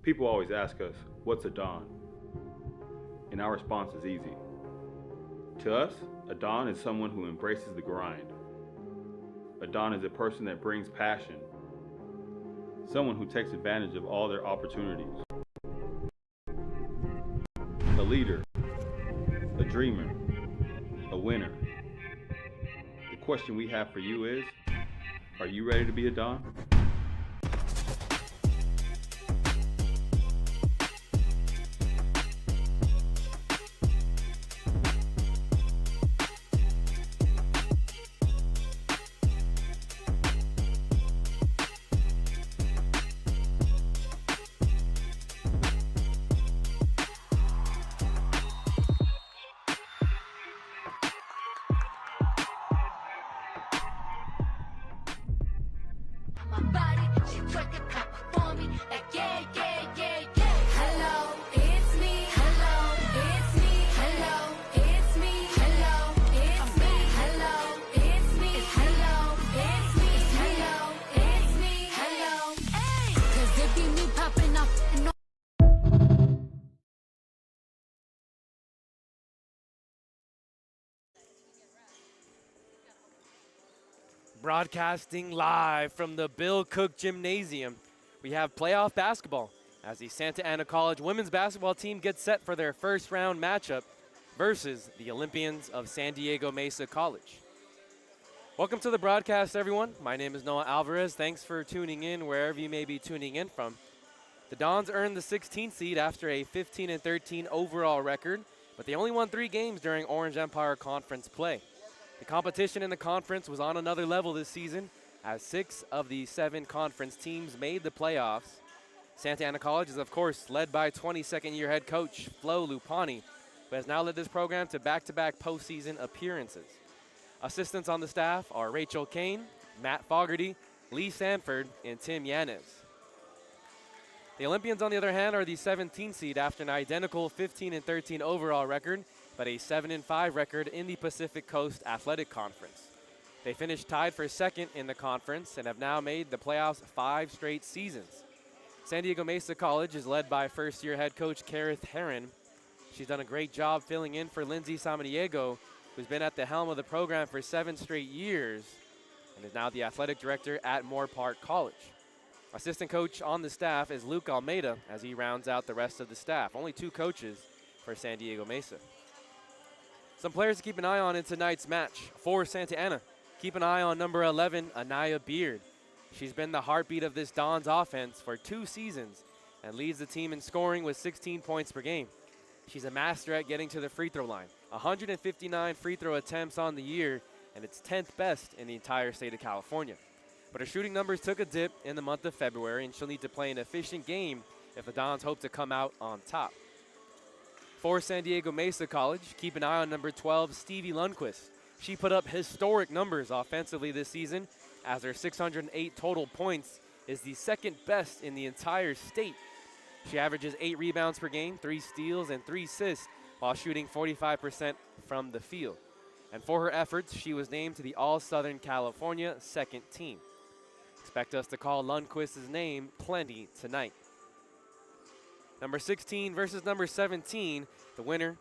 People always ask us, what's a Don? And our response is easy. To us, a Don is someone who embraces the grind. A Don is a person that brings passion. Someone who takes advantage of all their opportunities. A leader, a dreamer, a winner. The question we have for you is, are you ready to be a Don? Broadcasting live from the Bill Cook Gymnasium, we have playoff basketball as the Santa Ana College women's basketball team gets set for their first round matchup versus the Olympians of San Diego Mesa College. Welcome to the broadcast, everyone. My name is Noah Alvarez. Thanks for tuning in wherever you may be tuning in from. The Dons earned the 16th seed after a 15-13 overall record, but they only won 3 games during Orange Empire Conference play. The competition in the conference was on another level this season, as 6 of the 7 conference teams made the playoffs. Santa Ana College is, of course, led by 22nd-year head coach Flo Lupani, who has now led this program to back-to-back postseason appearances. Assistants on the staff are Rachel Kane, Matt Fogarty, Lee Sanford, and Tim Yanez. The Olympians, on the other hand, are the 17th seed after an identical 15-13 overall record, but a 7-5 record in the Pacific Coast Athletic Conference. They finished tied for second in the conference and have now made the playoffs 5 straight seasons. San Diego Mesa College is led by first-year head coach Kareth Herron. She's done a great job filling in for Lindsay Samaniego, who's been at the helm of the program for 7 straight years and is now the athletic director at Moore Park College. Assistant coach on the staff is Luke Almeida as he rounds out the rest of the staff. Only 2 coaches for San Diego Mesa. Some players to keep an eye on in tonight's match. For Santa Ana, keep an eye on number 11, Anaya Beard. She's been the heartbeat of this Dons offense for 2 seasons and leads the team in scoring with 16 points per game. She's a master at getting to the free throw line. 159 free throw attempts on the year, and it's 10th best in the entire state of California. But her shooting numbers took a dip in the month of February, and she'll need to play an efficient game if the Dons hope to come out on top. For San Diego Mesa College, keep an eye on number 12, Stevie Lundquist. She put up historic numbers offensively this season, as her 608 total points is the 2nd best in the entire state. She averages 8 rebounds per game, 3 steals, and 3 assists, while shooting 45% from the field. And for her efforts, she was named to the All-Southern California 2nd team. Expect us to call Lundquist's name plenty tonight. Number 16 versus number 17. The winner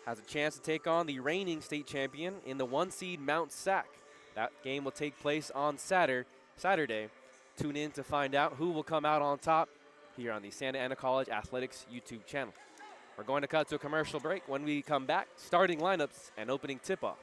has a chance to take on the reigning state champion in the 1 seed Mount SAC. That game will take place on Saturday. Tune in to find out who will come out on top here on the Santa Ana College Athletics YouTube channel. We're going to cut to a commercial break. When we come back, starting lineups and opening tip-off.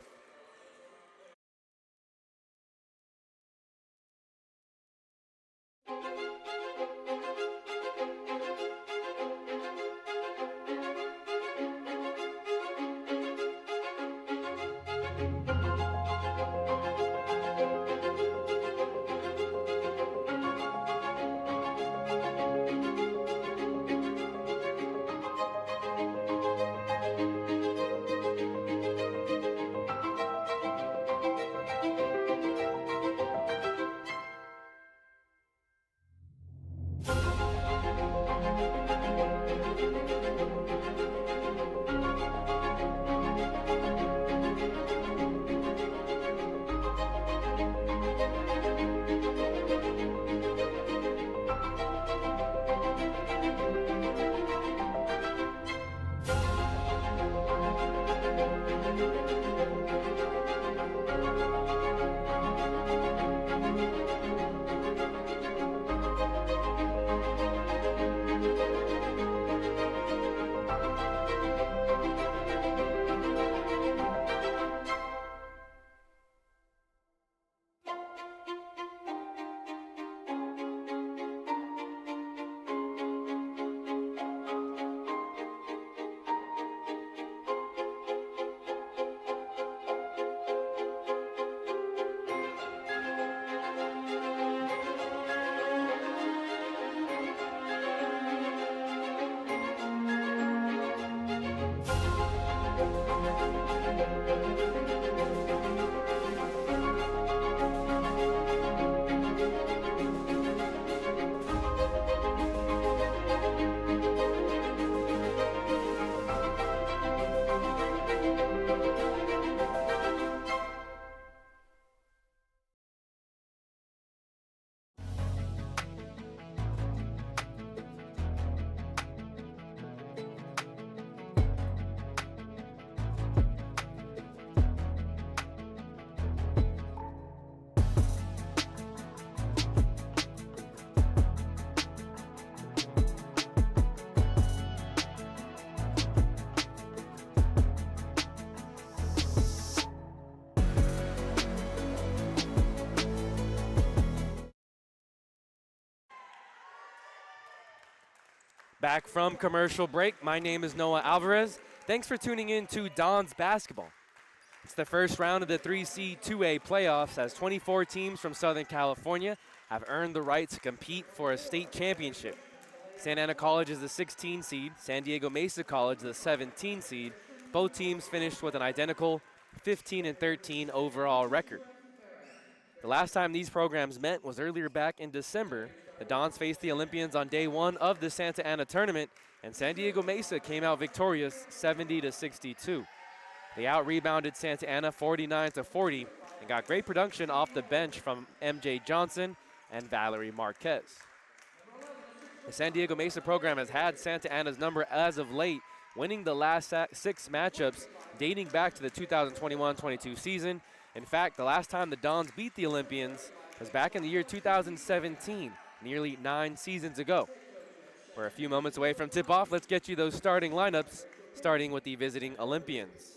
Back from commercial break, my name is Noah Alvarez. Thanks for tuning in to Don's Basketball. It's the first round of the 3C 2A playoffs as 24 teams from Southern California have earned the right to compete for a state championship. Santa Ana College is the 16 seed, San Diego Mesa College the 17 seed. Both teams finished with an identical 15-13 overall record. The last time these programs met was earlier back in December. The Dons faced the Olympians on day one of the Santa Ana tournament, and San Diego Mesa came out victorious 70-62. They out-rebounded Santa Ana 49-40 and got great production off the bench from MJ Johnson and Valerie Marquez. The San Diego Mesa program has had Santa Ana's number as of late, winning the last 6 matchups dating back to the 2021-22 season. In fact, the last time the Dons beat the Olympians was back in the year 2017, nearly 9 seasons ago. We're a few moments away from tip-off. Let's get you those starting lineups, starting with the visiting Olympians.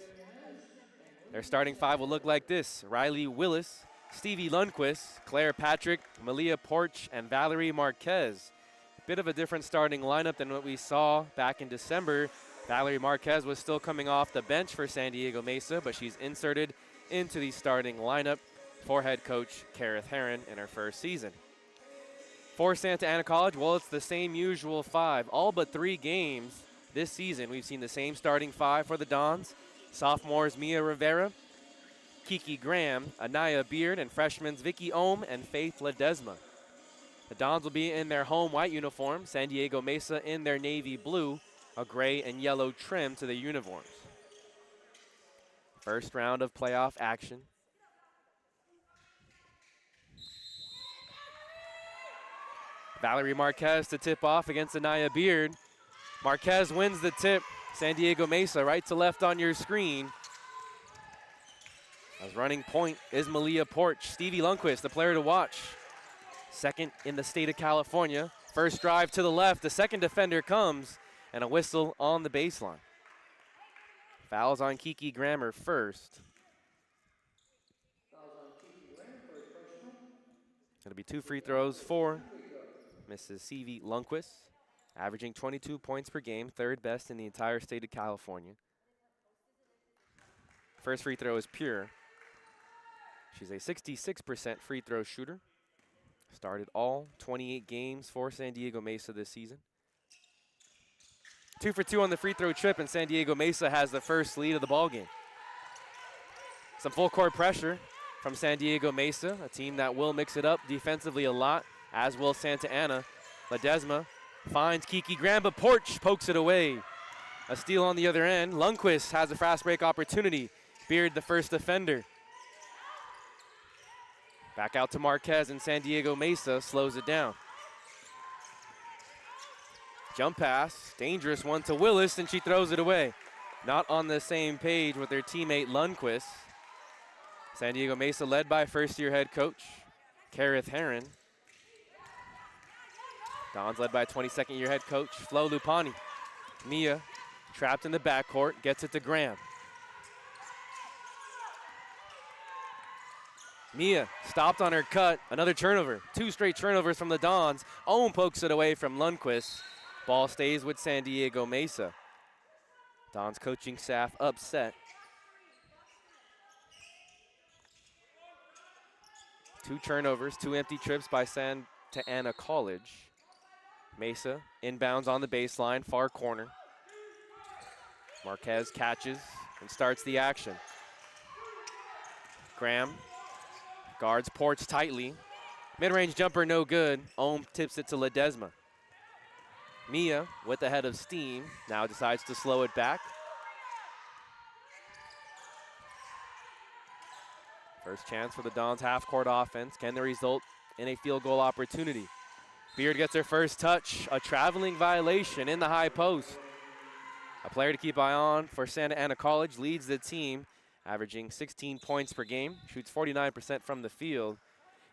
Their starting 5 will look like this: Riley Willis, Stevie Lundquist, Claire Patrick, Malia Porch, and Valerie Marquez. A bit of a different starting lineup than what we saw back in December. Valerie Marquez was still coming off the bench for San Diego Mesa, but she's inserted into the starting lineup for head coach Kareth Herron in her first season. For Santa Ana College, well, it's the same usual 5. All but 3 games this season, we've seen the same starting 5 for the Dons. Sophomores Mia Rivera, Kiki Graham, Anaya Beard, and freshmen Vicky Ohm and Faith Ledesma. The Dons will be in their home white uniform, San Diego Mesa in their navy blue, a gray and yellow trim to the uniforms. First round of playoff action. Valerie Marquez to tip off against Anaya Beard. Marquez wins the tip. San Diego Mesa right to left on your screen. As running point is Malia Porch. Stevie Lundquist, the player to watch. Second in the state of California. First drive to the left. The second defender comes, and a whistle on the baseline. Fouls on Kiki Grammer first. It'll be 2 free throws for Mrs. Stevie Lundquist, averaging 22 points per game, 3rd best in the entire state of California. First free throw is pure. She's a 66% free throw shooter. Started all 28 games for San Diego Mesa this season. 2 for 2 on the free throw trip, and San Diego Mesa has the first lead of the ballgame. Some full court pressure from San Diego Mesa, a team that will mix it up defensively a lot, as will Santa Ana. Ledesma finds Kiki Graham, but Porch pokes it away. A steal on the other end. Lundquist has a fast break opportunity. Beard, the first defender. Back out to Marquez, and San Diego Mesa slows it down. Jump pass, dangerous one to Willis, and she throws it away. Not on the same page with their teammate Lundquist. San Diego Mesa led by first-year head coach Kareth Herron. Dons led by 22nd-year head coach Flo Lupani. Mia trapped in the backcourt, gets it to Graham. Mia stopped on her cut, another turnover. 2 straight turnovers from the Dons. Ohm pokes it away from Lundquist. Ball stays with San Diego Mesa. Dons coaching staff upset. 2 turnovers, 2 empty trips by Santa Ana College. Mesa inbounds on the baseline, far corner. Marquez catches and starts the action. Graham guards Porch tightly. Mid-range jumper no good. Ohm tips it to Ledesma. Mia with the head of steam now decides to slow it back. First chance for the Dons half-court offense. Can they result in a field goal opportunity? Beard gets her first touch, a traveling violation in the high post. A player to keep eye on for Santa Ana College, leads the team, averaging 16 points per game, shoots 49% from the field.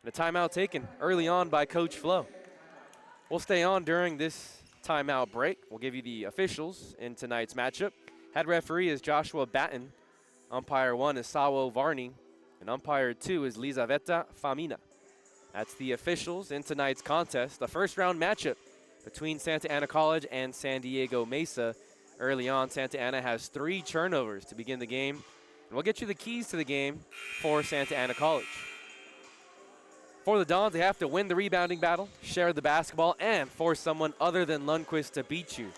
And a timeout taken early on by Coach Flo. We'll stay on during this timeout break. We'll give you the officials in tonight's matchup. Head referee is Joshua Batten. Umpire 1 is Sawo Varney. And umpire 2 is Lizaveta Famina. That's the officials in tonight's contest. The first round matchup between Santa Ana College and San Diego Mesa. Early on, Santa Ana has 3 turnovers to begin the game. And we'll get you the keys to the game for Santa Ana College. For the Dons, they have to win the rebounding battle, share the basketball, and force someone other than Lundquist to beat you.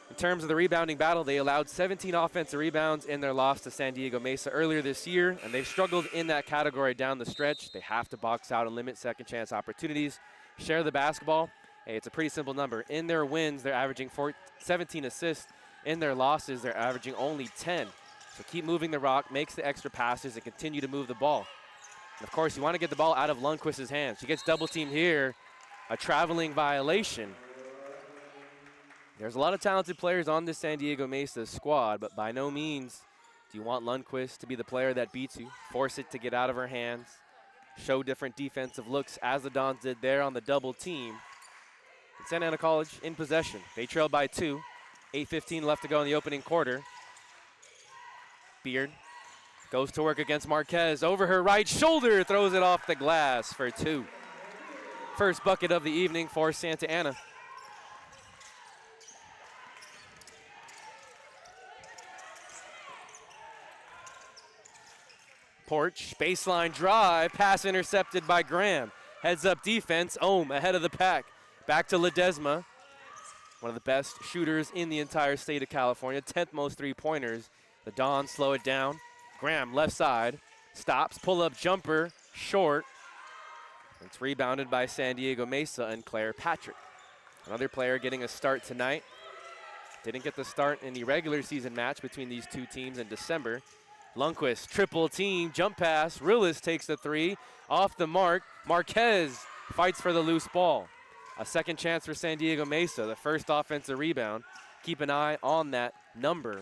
In terms of the rebounding battle, they allowed 17 offensive rebounds in their loss to San Diego Mesa earlier this year, and they've struggled in that category down the stretch. They have to box out and limit second chance opportunities, share the basketball. Hey, it's a pretty simple number. In their wins, they're averaging 17 assists. In their losses, they're averaging only 10. So keep moving the rock, makes the extra passes, and continue to move the ball. And of course, you want to get the ball out of Lundquist's hands. She gets double teamed here, a traveling violation. There's a lot of talented players on this San Diego Mesa squad, but by no means do you want Lundquist to be the player that beats you. Force it to get out of her hands. Show different defensive looks as the Dons did there on the double team. And Santa Ana College in possession. They trail by 2. 8:15 left to go in the opening quarter. Beard goes to work against Marquez. Over her right shoulder, throws it off the glass for 2. First bucket of the evening for Santa Ana. Porch, baseline drive, pass intercepted by Graham. Heads up defense, Ohm ahead of the pack. Back to Ledesma, one of the best shooters in the entire state of California, 10th most three-pointers. The Dons slow it down. Graham, left side, stops, pull-up jumper, short. It's rebounded by San Diego Mesa and Claire Patrick. Another player getting a start tonight. Didn't get the start in the regular season match between these two teams in December. Lundquist, triple team, jump pass. Rillis takes the 3, off the mark. Marquez fights for the loose ball. A second chance for San Diego Mesa, the first offensive rebound. Keep an eye on that number.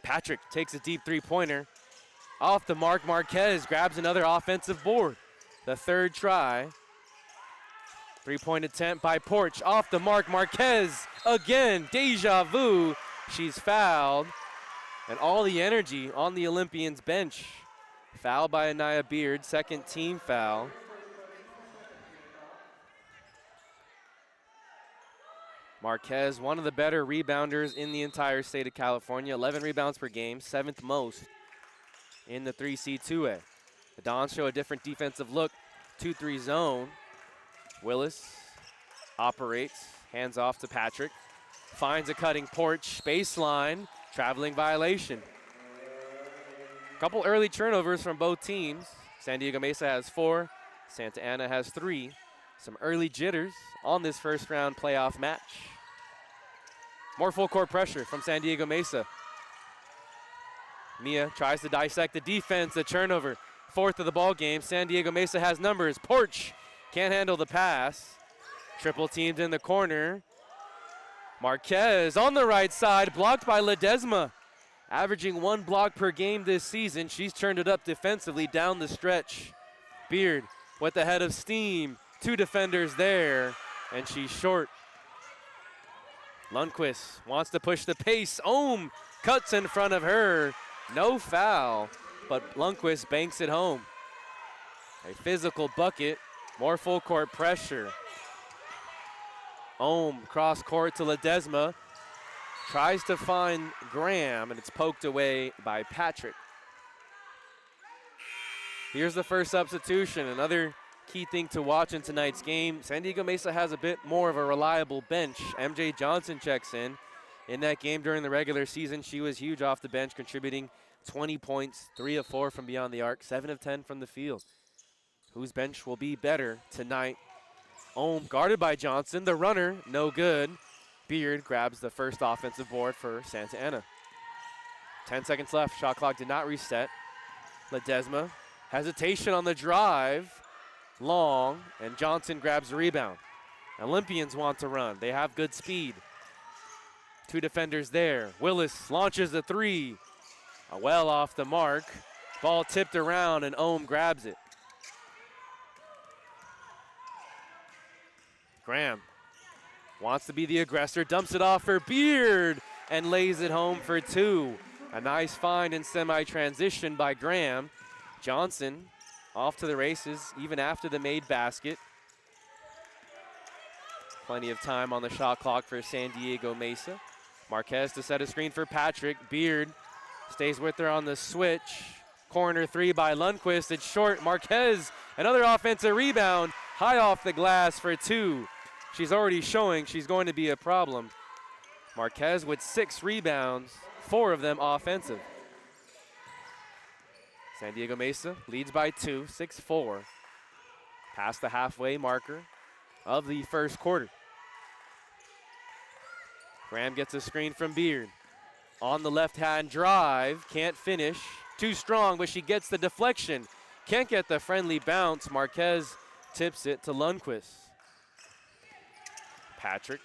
Patrick takes a deep three-pointer. Off the mark, Marquez grabs another offensive board. The third try. Three-point attempt by Porch. Off the mark, Marquez again, deja vu. She's fouled. And all the energy on the Olympians bench. Foul by Anaya Beard, second team foul. Marquez, one of the better rebounders in the entire state of California. 11 rebounds per game, 7th most in the 3C2A. The Dons show a different defensive look. 2-3 zone. Willis operates, hands off to Patrick. Finds a cutting Porch, baseline, traveling violation. Couple early turnovers from both teams. San Diego Mesa has 4, Santa Ana has 3. Some early jitters on this first round playoff match. More full court pressure from San Diego Mesa. Mia tries to dissect the defense, a turnover. 4th of the ball game. San Diego Mesa has numbers. Porch can't handle the pass. Triple teamed in the corner. Marquez on the right side, blocked by Ledesma. Averaging 1 block per game this season. She's turned it up defensively down the stretch. Beard with the head of steam. 2 defenders there, and she's short. Lundquist wants to push the pace. Ohm cuts in front of her. No foul, but Lundquist banks it home. A physical bucket, more full court pressure. Ohm cross court to Ledesma. Tries to find Graham, and it's poked away by Patrick. Here's the first substitution. Another key thing to watch in tonight's game. San Diego Mesa has a bit more of a reliable bench. MJ Johnson checks in. In that game during the regular season, she was huge off the bench, contributing 20 points, 3 of 4 from beyond the arc, 7 of 10 from the field. Whose bench will be better tonight? Ohm guarded by Johnson. The runner, no good. Beard grabs the first offensive board for Santa Ana. 10 seconds left. Shot clock did not reset. Ledesma, hesitation on the drive. Long, and Johnson grabs the rebound. Olympians want to run. They have good speed. 2 defenders there. Willis launches the 3. Well off the mark. Ball tipped around, and Ohm grabs it. Graham wants to be the aggressor, dumps it off for Beard, and lays it home for 2. A nice find in semi-transition by Graham. Johnson off to the races, even after the made basket. Plenty of time on the shot clock for San Diego Mesa. Marquez to set a screen for Patrick. Beard stays with her on the switch. Corner three by Lundquist. It's short. Marquez, another offensive rebound. High off the glass for two. She's already showing she's going to be a problem. Marquez with 6 rebounds, 4 of them offensive. San Diego Mesa leads by 2, 6-4. Past the halfway marker of the first quarter. Graham gets a screen from Beard. On the left-hand drive, can't finish. Too strong, but she gets the deflection. Can't get the friendly bounce. Marquez tips it to Lundquist. Patrick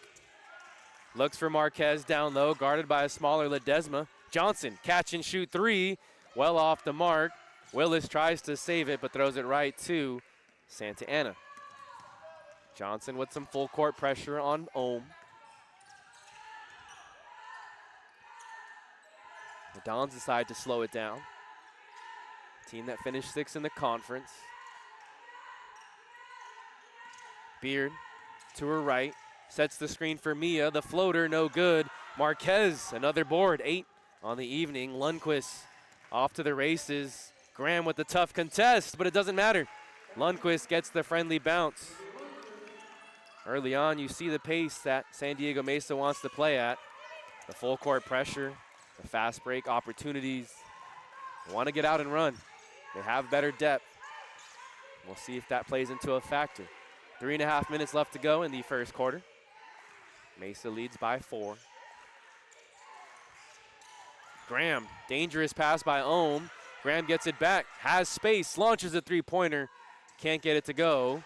looks for Marquez down low, guarded by a smaller Ledesma. Johnson, catch and shoot three, well off the mark. Willis tries to save it, but throws it right to Santa Ana. Johnson with some full court pressure on Ohm. The Dons decide to slow it down. Team that finished 6th in the conference. Beard to her right, sets the screen for Mia. The floater, no good. Marquez, another board, 8 on the evening. Lundquist off to the races. Graham with the tough contest, but it doesn't matter. Lundquist gets the friendly bounce. Early on, you see the pace that San Diego Mesa wants to play at. The full court pressure, the fast break opportunities. They want to get out and run. They have better depth. We'll see if that plays into a factor. 3.5 minutes left to go in the first quarter. Mesa leads by 4. Graham, dangerous pass by Ohm. Graham gets it back, has space, launches a three-pointer. Can't get it to go.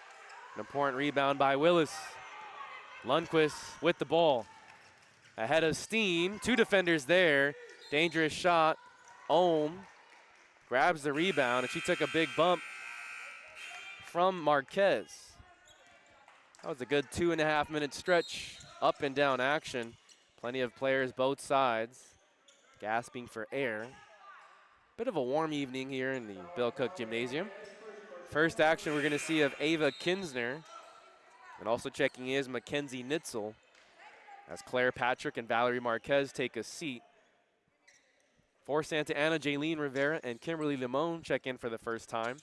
An important rebound by Willis. Lundquist with the ball. Ahead of steam, 2 defenders there. Dangerous shot. Ohm grabs the rebound, and she took a big bump from Marquez. That was a good 2.5 minute stretch, up and down action. Plenty of players both sides gasping for air. Bit of a warm evening here in the Bill Cook Gymnasium. First action we're gonna see of Ava Kinsner, and also checking in is Mackenzie Nitzel, as Claire Patrick and Valerie Marquez take a seat. For Santa Ana, Jaylene Rivera and Kimberly Limon check in for the first time.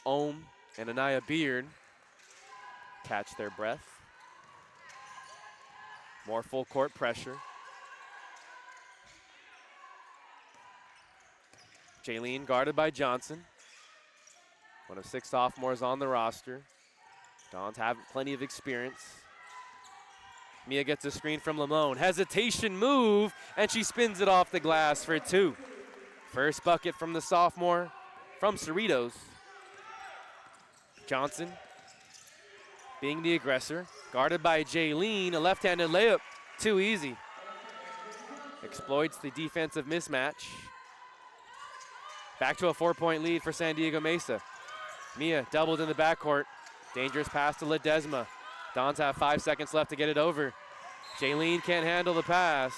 Ohm and Anaya Beard catch their breath. More full court pressure. Jaylene guarded by Johnson. One of 6 sophomores on the roster. Dons have plenty of experience. Mia gets a screen from Limon. Hesitation move, and she spins it off the glass for 2. First bucket from the sophomore from Cerritos. Johnson being the aggressor. Guarded by Jaylene, a left-handed layup, too easy. Exploits the defensive mismatch. Back to a 4-point lead for San Diego Mesa. Mia doubled in the backcourt. Dangerous pass to Ledesma. Dons have 5 seconds left to get it over. Jaylene can't handle the pass.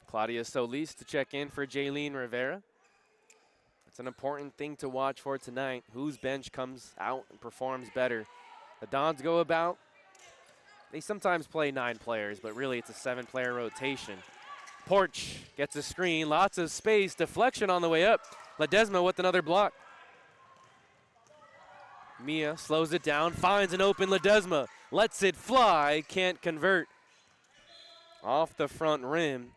Claudia Solis to check in for Jaylene Rivera. It's an important thing to watch for tonight. Whose bench comes out and performs better? The Dons go about, they sometimes play 9 players, but really it's a 7-player rotation. Porch gets a screen, lots of space, deflection on the way up. Ledesma with another block. Mia slows it down, finds an open Ledesma, lets it fly, can't convert. Off the front rim.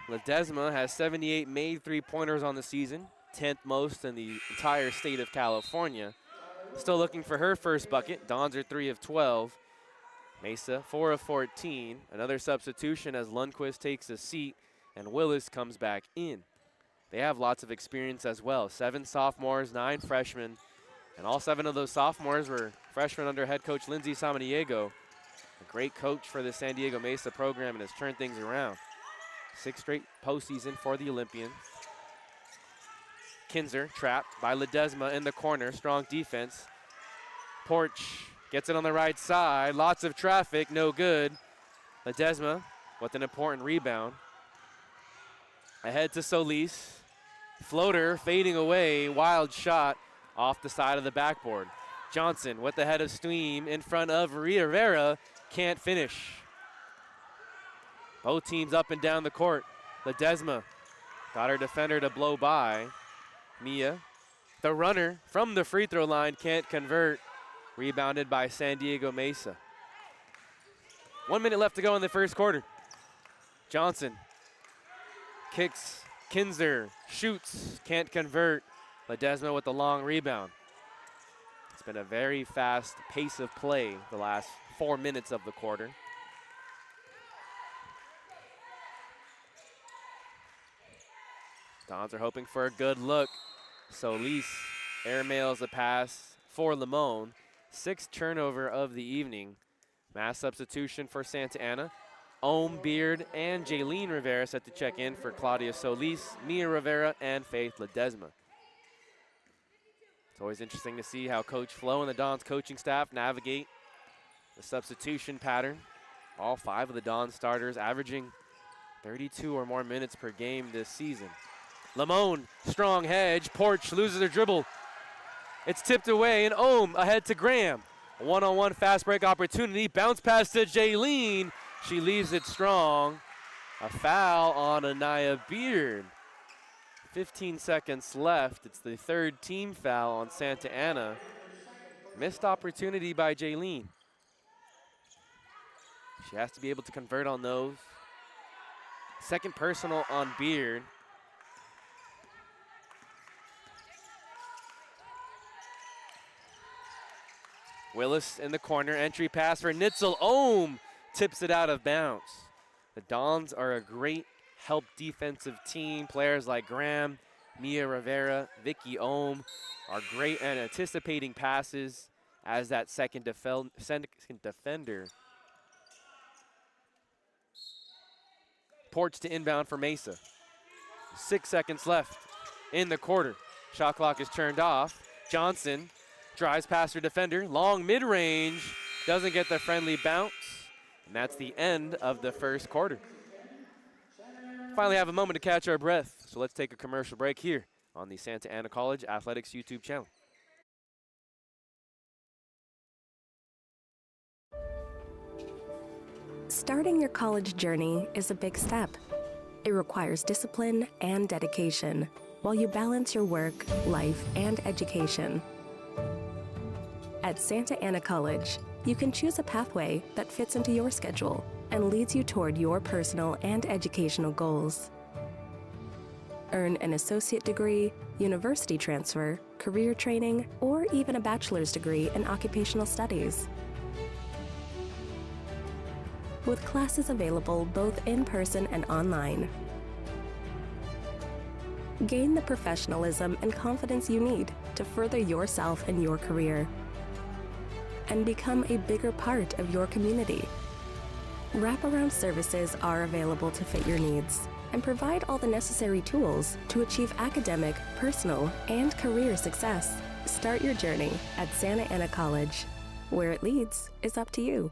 Ledesma has 78 made three-pointers on the season, 10th most in the entire state of California. Still looking for her first bucket. Dons are 3 of 12. Mesa 4 of 14. Another substitution as Lundquist takes a seat and Willis comes back in. They have lots of experience as well. 7 sophomores, 9 freshmen, and all 7 of those sophomores were freshmen under head coach Lindsay Samaniego. A great coach for the San Diego Mesa program and has turned things around. 6 straight postseason for the Olympians. Kinzer trapped by Ledesma in the corner. Strong defense. Porch gets it on the right side. Lots of traffic, no good. Ledesma with an important rebound. Ahead to Solis. Floater fading away, wild shot off the side of the backboard. Johnson with the head of steam in front of Rivera, can't finish. Both teams up and down the court. Ledesma got her defender to blow by. Mia, the runner from the free throw line, can't convert. Rebounded by San Diego Mesa. 1 minute left to go in the first quarter. Johnson kicks, Kinzer shoots, can't convert. Ledesma with the long rebound. It's been a very fast pace of play the last 4 minutes of the quarter. Dons are hoping for a good look. Solis airmails a pass for Limon. 6th turnover of the evening. Mass substitution for Santa Ana. Beard, and Jaylene Rivera set to check in for Claudia Solis, Mia Rivera, and Faith Ledesma. It's always interesting to see how Coach Flo and the Dons coaching staff navigate the substitution pattern. All 5 of the Dons starters averaging 32 or more minutes per game this season. Limon, strong hedge. Porch loses her dribble. It's tipped away, and Ohm ahead to Graham. A one-on-one fast break opportunity. Bounce pass to Jaylene. She leaves it strong. A foul on Anaya Beard. 15 seconds left. It's the 3rd team foul on Santa Ana. Missed opportunity by Jaylene. She has to be able to convert on those. 2nd personal on Beard. Willis in the corner, entry pass for Nitzel. Ohm tips it out of bounds. The Dons are a great help defensive team. Players like Graham, Mia Rivera, Vicky Ohm are great at anticipating passes as that second defender. Porch to inbound for Mesa. 6 seconds left in the quarter. Shot clock is turned off. Johnson drives past her defender, long mid-range, doesn't get the friendly bounce, and that's the end of the first quarter. Finally have a moment to catch our breath, so let's take a commercial break here on the Santa Ana College Athletics YouTube channel. Starting your college journey is a big step. It requires discipline and dedication while you balance your work, life, and education. At Santa Ana College, you can choose a pathway that fits into your schedule and leads you toward your personal and educational goals. Earn an associate degree, university transfer, career training, or even a bachelor's degree in occupational studies. With classes available both in person and online. Gain the professionalism and confidence you need to further yourself and your career, and become a bigger part of your community. Wraparound services are available to fit your needs and provide all the necessary tools to achieve academic, personal, and career success. Start your journey at Santa Ana College. Where it leads is up to you.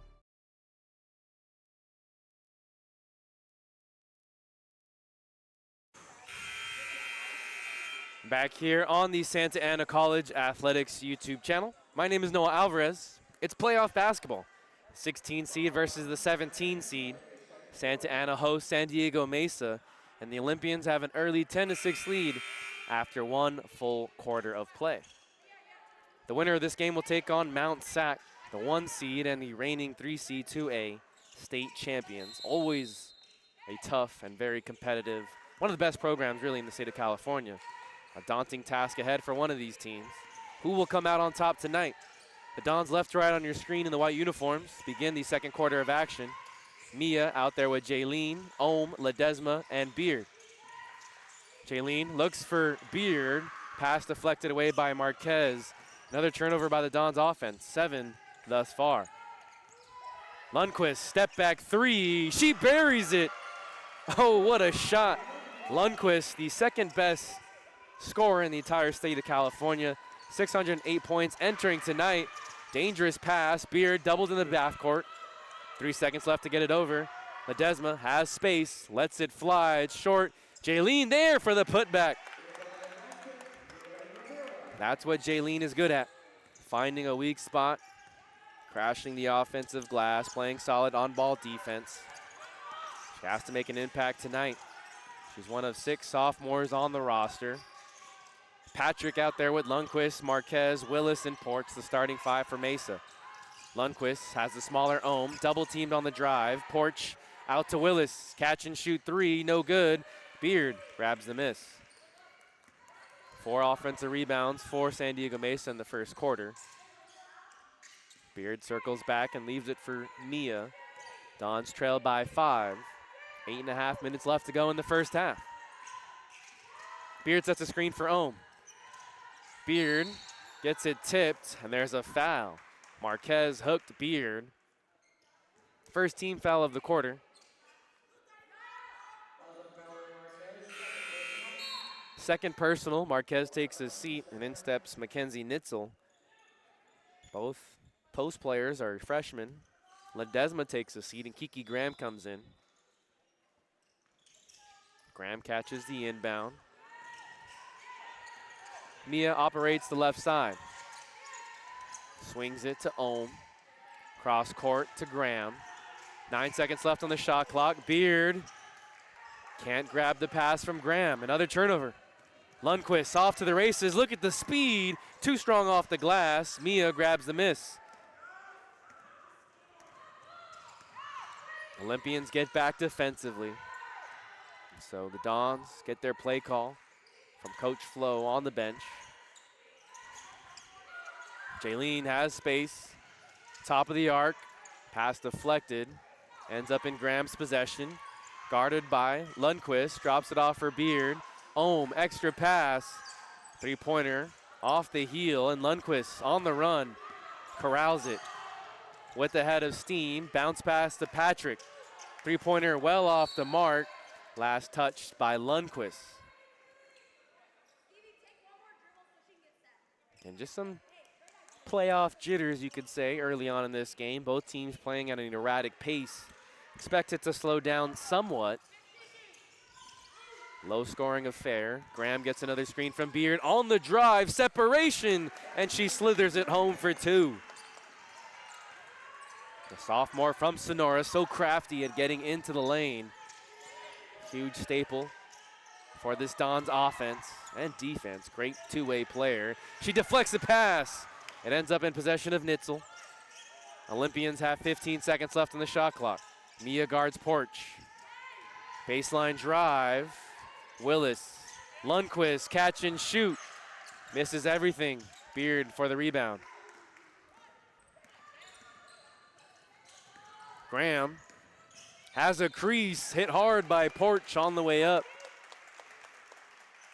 Back here on the Santa Ana College Athletics YouTube channel. My name is Noah Alvarez. It's playoff basketball. 16 seed versus the 17 seed. Santa Ana hosts San Diego Mesa, and the Olympians have an early 10-6 lead after 1 full quarter of play. The winner of this game will take on Mount SAC, the 1 seed and the reigning 3 seed 2A state champions. Always a tough and very competitive, one of the best programs really in the state of California. A daunting task ahead for one of these teams. Who will come out on top tonight? The Dons left to right on your screen in the white uniforms begin the second quarter of action. Mia out there with Jaylene, Ohm, Ledesma, and Beard. Jaylene looks for Beard. Pass deflected away by Marquez. Another turnover by the Dons offense. 7 thus far. Lundquist, step back 3. She buries it. Oh, what a shot. Lundquist, the second best scorer in the entire state of California. 608 points entering tonight. Dangerous pass. Beard doubled in the backcourt. 3 seconds left to get it over. Ledesma has space, lets it fly. It's short. Jaylene there for the putback. That's what Jaylene is good at, finding a weak spot, crashing the offensive glass, playing solid on-ball defense. She has to make an impact tonight. She's one of 6 sophomores on the roster. Patrick out there with Lundquist, Marquez, Willis, and Porch, the starting 5 for Mesa. Lundquist has the smaller Ohm, double teamed on the drive. Porch out to Willis, catch and shoot 3, no good. Beard grabs the miss. 4 offensive rebounds for San Diego Mesa in the first quarter. Beard circles back and leaves it for Mia. Dons trailed by 5. 8.5 minutes left to go in the first half. Beard sets a screen for Ohm. Beard gets it tipped, and there's a foul. Marquez hooked Beard. First team foul of the quarter. Second personal, Marquez takes his seat, and in steps Mackenzie Nitzel. Both post players are freshmen. Ledesma takes a seat, and Kiki Graham comes in. Graham catches the inbound. Mia operates the left side. Swings it to Ohm. Cross court to Graham. 9 seconds left on the shot clock. Beard can't grab the pass from Graham. Another turnover. Lundquist off to the races. Look at the speed. Too strong off the glass. Mia grabs the miss. Olympians get back defensively. So the Dons get their play call from Coach Flo on the bench. Jaylene has space. Top of the arc. Pass deflected. Ends up in Graham's possession. Guarded by Lundquist. Drops it off for Beard. Ohm, extra pass. 3-pointer off the heel, and Lundquist on the run. Corrals it with the head of steam. Bounce pass to Patrick. 3-pointer well off the mark. Last touched by Lundquist. And just some playoff jitters, you could say, early on in this game. Both teams playing at an erratic pace. Expect it to slow down somewhat. Low scoring affair. Graham gets another screen from Beard on the drive. Separation, and she slithers it home for 2. The sophomore from Sonora, so crafty at getting into the lane. Huge staple for this Dons offense and defense. Great two-way player. She deflects the pass. It ends up in possession of Nitzel. Olympians have 15 seconds left on the shot clock. Mia guards Porch. Baseline drive. Willis. Lundquist, catch and shoot. Misses everything. Beard for the rebound. Graham has a crease, hit hard by Porch on the way up.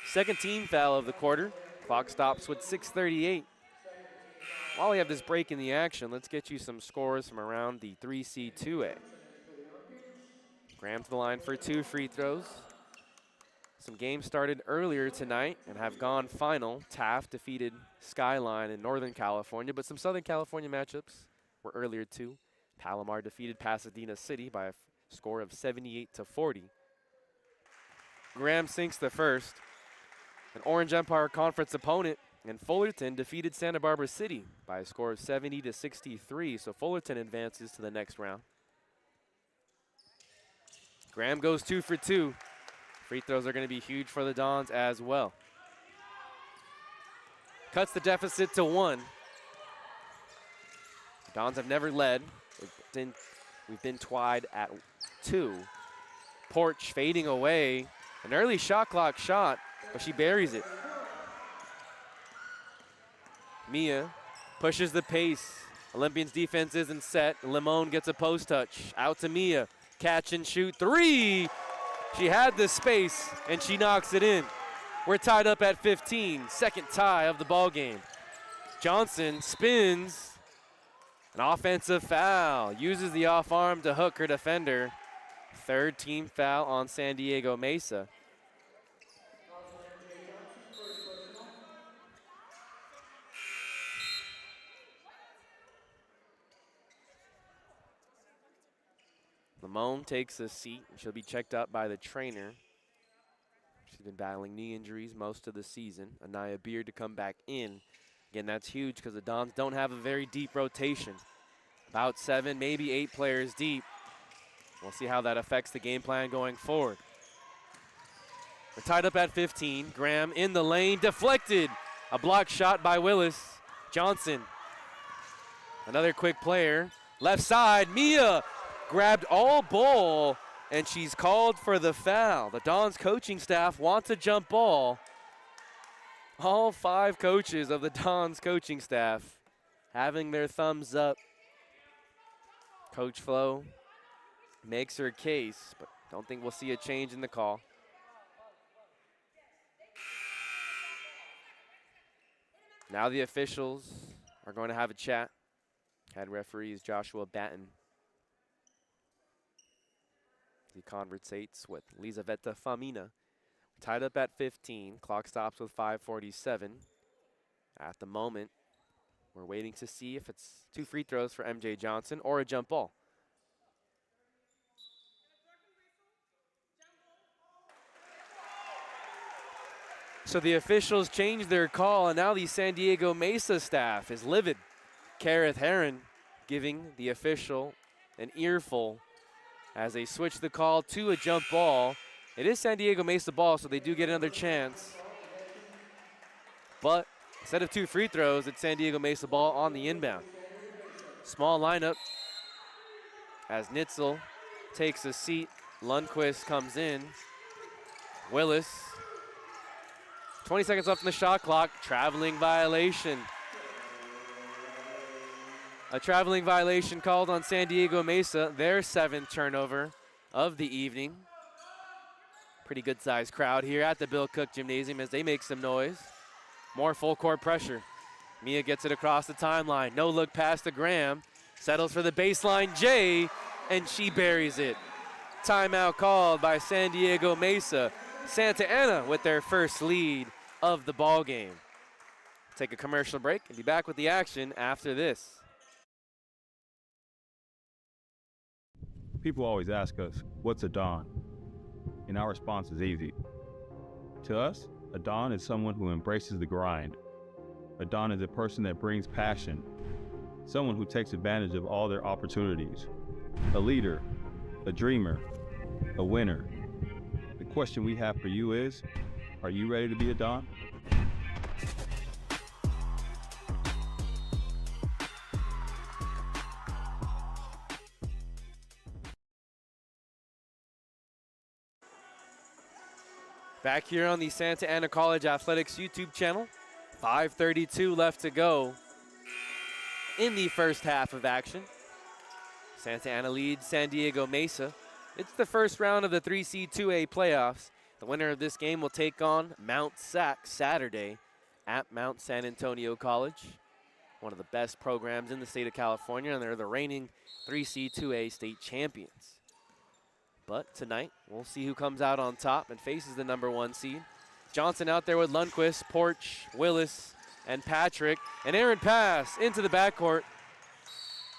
Second team foul of the quarter. Clock stops with 6:38. While we have this break in the action, let's get you some scores from around the 3C2A. Graham to the line for 2 free throws. Some games started earlier tonight and have gone final. Taft defeated Skyline in Northern California, but some Southern California matchups were earlier too. Palomar defeated Pasadena City by a score of 78-40. Graham sinks the first. An Orange Empire Conference opponent, and Fullerton defeated Santa Barbara City by a score of 70-63, so Fullerton advances to the next round. Graham goes 2 for 2. Free throws are going to be huge for the Dons as well. Cuts the deficit to 1. Dons have never led. We've been tied at 2. Porch fading away. An early shot clock shot, but she buries it. Mia pushes the pace. Olympians defense isn't set. Limon gets a post touch. Out to Mia. Catch and shoot 3. She had the space, and she knocks it in. We're tied up at 15. Second tie of the ball game. Johnson spins. An offensive foul. Uses the off arm to hook her defender. Third team foul on San Diego Mesa. Limon takes a seat. She'll be checked up by the trainer. She's She's been battling knee injuries most of the season. Anaya Beard to come back in. Again, that's huge because the Dons don't have a very deep rotation. About 7, maybe 8 players deep. We'll see how that affects the game plan going forward. We're tied up at 15. Graham in the lane, deflected. A block shot by Willis. Johnson, another quick player. Left side, Mia grabbed all ball, and she's called for the foul. The Dons coaching staff wants a jump ball. All 5 coaches of the Dons coaching staff having their thumbs up. Coach Flo makes her case, but don't think we'll see a change in the call. Now the officials are going to have a chat. Head referee is Joshua Batten. He conversates with Lizaveta Famina. Tied up at 15. Clock stops with 5:47. At the moment, we're waiting to see if it's 2 free throws for MJ Johnson or a jump ball. So the officials changed their call, and now the San Diego Mesa staff is livid. Kareth Herron giving the official an earful as they switch the call to a jump ball. It is San Diego Mesa ball, so they do get another chance. But instead of 2 free throws, it's San Diego Mesa ball on the inbound. Small lineup as Nitzel takes a seat. Lundquist comes in. Willis. 20 seconds left on the shot clock. Traveling violation. A traveling violation called on San Diego Mesa, their 7th turnover of the evening. Pretty good sized crowd here at the Bill Cook Gymnasium as they make some noise. More full court pressure. Mia gets it across the timeline. No look pass to Graham. Settles for the baseline J, and she buries it. Timeout called by San Diego Mesa. Santa Ana with their first lead of the ball game. Take a commercial break and be back with the action after this. People always ask us, what's a Don? And our response is easy. To us, a Don is someone who embraces the grind. A Don is a person that brings passion, someone who takes advantage of all their opportunities. A leader, a dreamer, a winner. The question we have for you is, are you ready to be a Don? Back here on the Santa Ana College Athletics YouTube channel. 5:32 left to go in the first half of action. Santa Ana leads San Diego Mesa. It's the first round of the 3C 2A playoffs. The winner of this game will take on Mount SAC Saturday at Mount San Antonio College. One of the best programs in the state of California, and they're the reigning 3C 2A state champions. But tonight, we'll see who comes out on top and faces the #1 seed. Johnson out there with Lundquist, Porch, Willis, and Patrick. An errant pass into the backcourt.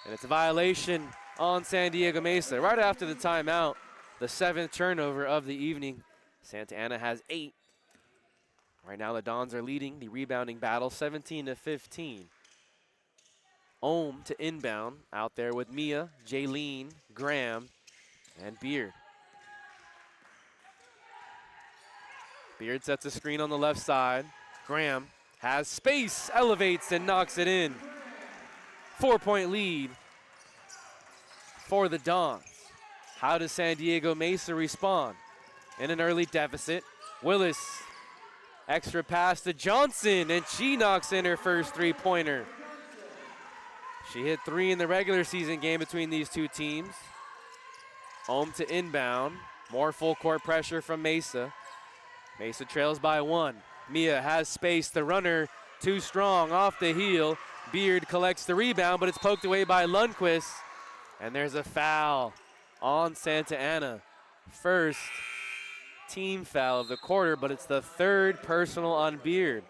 And it's a violation on San Diego Mesa. Right after the timeout, the 7th turnover of the evening. Santa Ana has 8. Right now, the Dons are leading the rebounding battle 17-15. Ohm to inbound out there with Mia, Jaylene, Graham, and Beard. Beard sets a screen on the left side. Graham has space, elevates, and knocks it in. 4-point lead for the Dons. How does San Diego Mesa respond? In an early deficit, Willis, extra pass to Johnson, and she knocks in her first 3-pointer. She hit 3 in the regular season game between these two teams. Home to inbound. More full court pressure from Mesa. Mesa trails by 1. Mia has space. The runner too strong off the heel. Beard collects the rebound, but it's poked away by Lundquist. And there's a foul on Santa Ana. First team foul of the quarter, but it's the 3rd personal on Beard.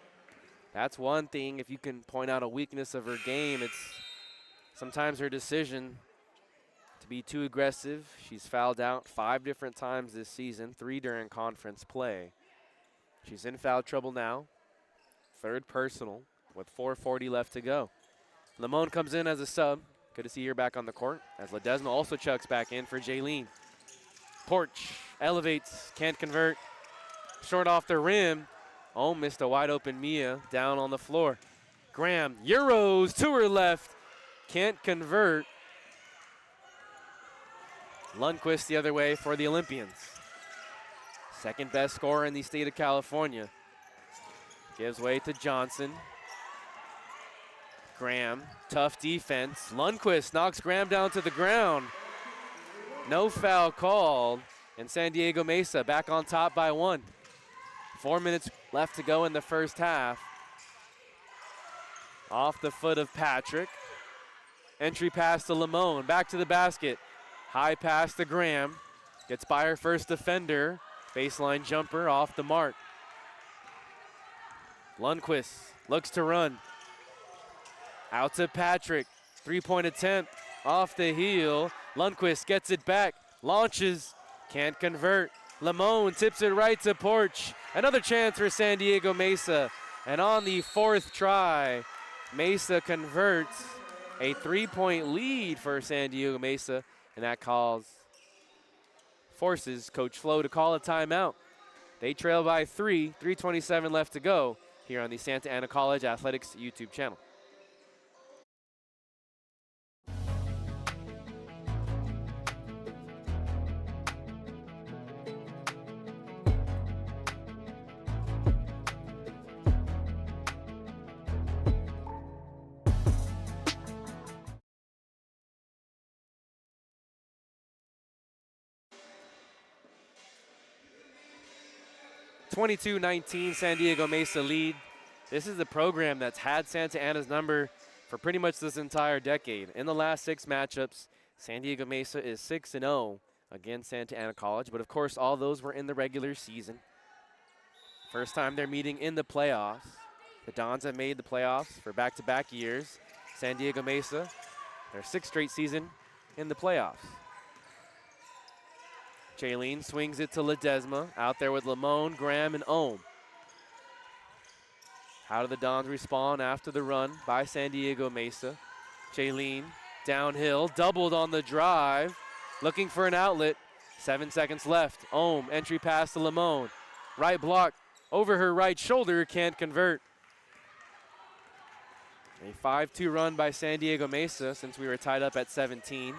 That's one thing. If you can point out a weakness of her game, it's sometimes her decision to be too aggressive. She's fouled out 5 different times this season, 3 during conference play. She's in foul trouble now. Third personal with 4:40 left to go. Limon comes in as a sub. Good to see her back on the court as Ledesma also chucks back in for Jaylene. Porch elevates, can't convert. Short off the rim. Oh, missed a wide open Mia down on the floor. Graham, Euros to her left, can't convert. Lundquist the other way for the Olympians. Second best scorer in the state of California. Gives way to Johnson. Graham, tough defense. Lundquist knocks Graham down to the ground. No foul called, and San Diego Mesa back on top by 1. 4 minutes left to go in the first half. Off the foot of Patrick. Entry pass to Limon, back to the basket. High pass to Graham. Gets by her first defender. Baseline jumper off the mark. Lundquist looks to run. Out to Patrick. 3-point attempt off the heel. Lundquist gets it back. Launches. Can't convert. Limon tips it right to Porch. Another chance for San Diego Mesa. And on the 4th try, Mesa converts. A 3-point lead for San Diego Mesa. And that forces Coach Flo to call a timeout. They trail by 3, 3:27 left to go here on the Santa Ana College Athletics YouTube channel. (22-19) San Diego Mesa lead. This is the program that's had Santa Ana's number for pretty much this entire decade. In the last 6 matchups, San Diego Mesa is 6-0 against Santa Ana College, but of course all those were in the regular season. First time they're meeting in the playoffs. The Dons have made the playoffs for back-to-back years. San Diego Mesa, their 6th straight season in the playoffs. Jaylene swings it to Ledesma, out there with Limon, Graham, and Ohm. How do the Dons respond after the run by San Diego Mesa? Jaylene downhill, doubled on the drive, looking for an outlet. 7 seconds left. Ohm, entry pass to Limon. Right block over her right shoulder, can't convert. A 5-2 run by San Diego Mesa since we were tied up at 17.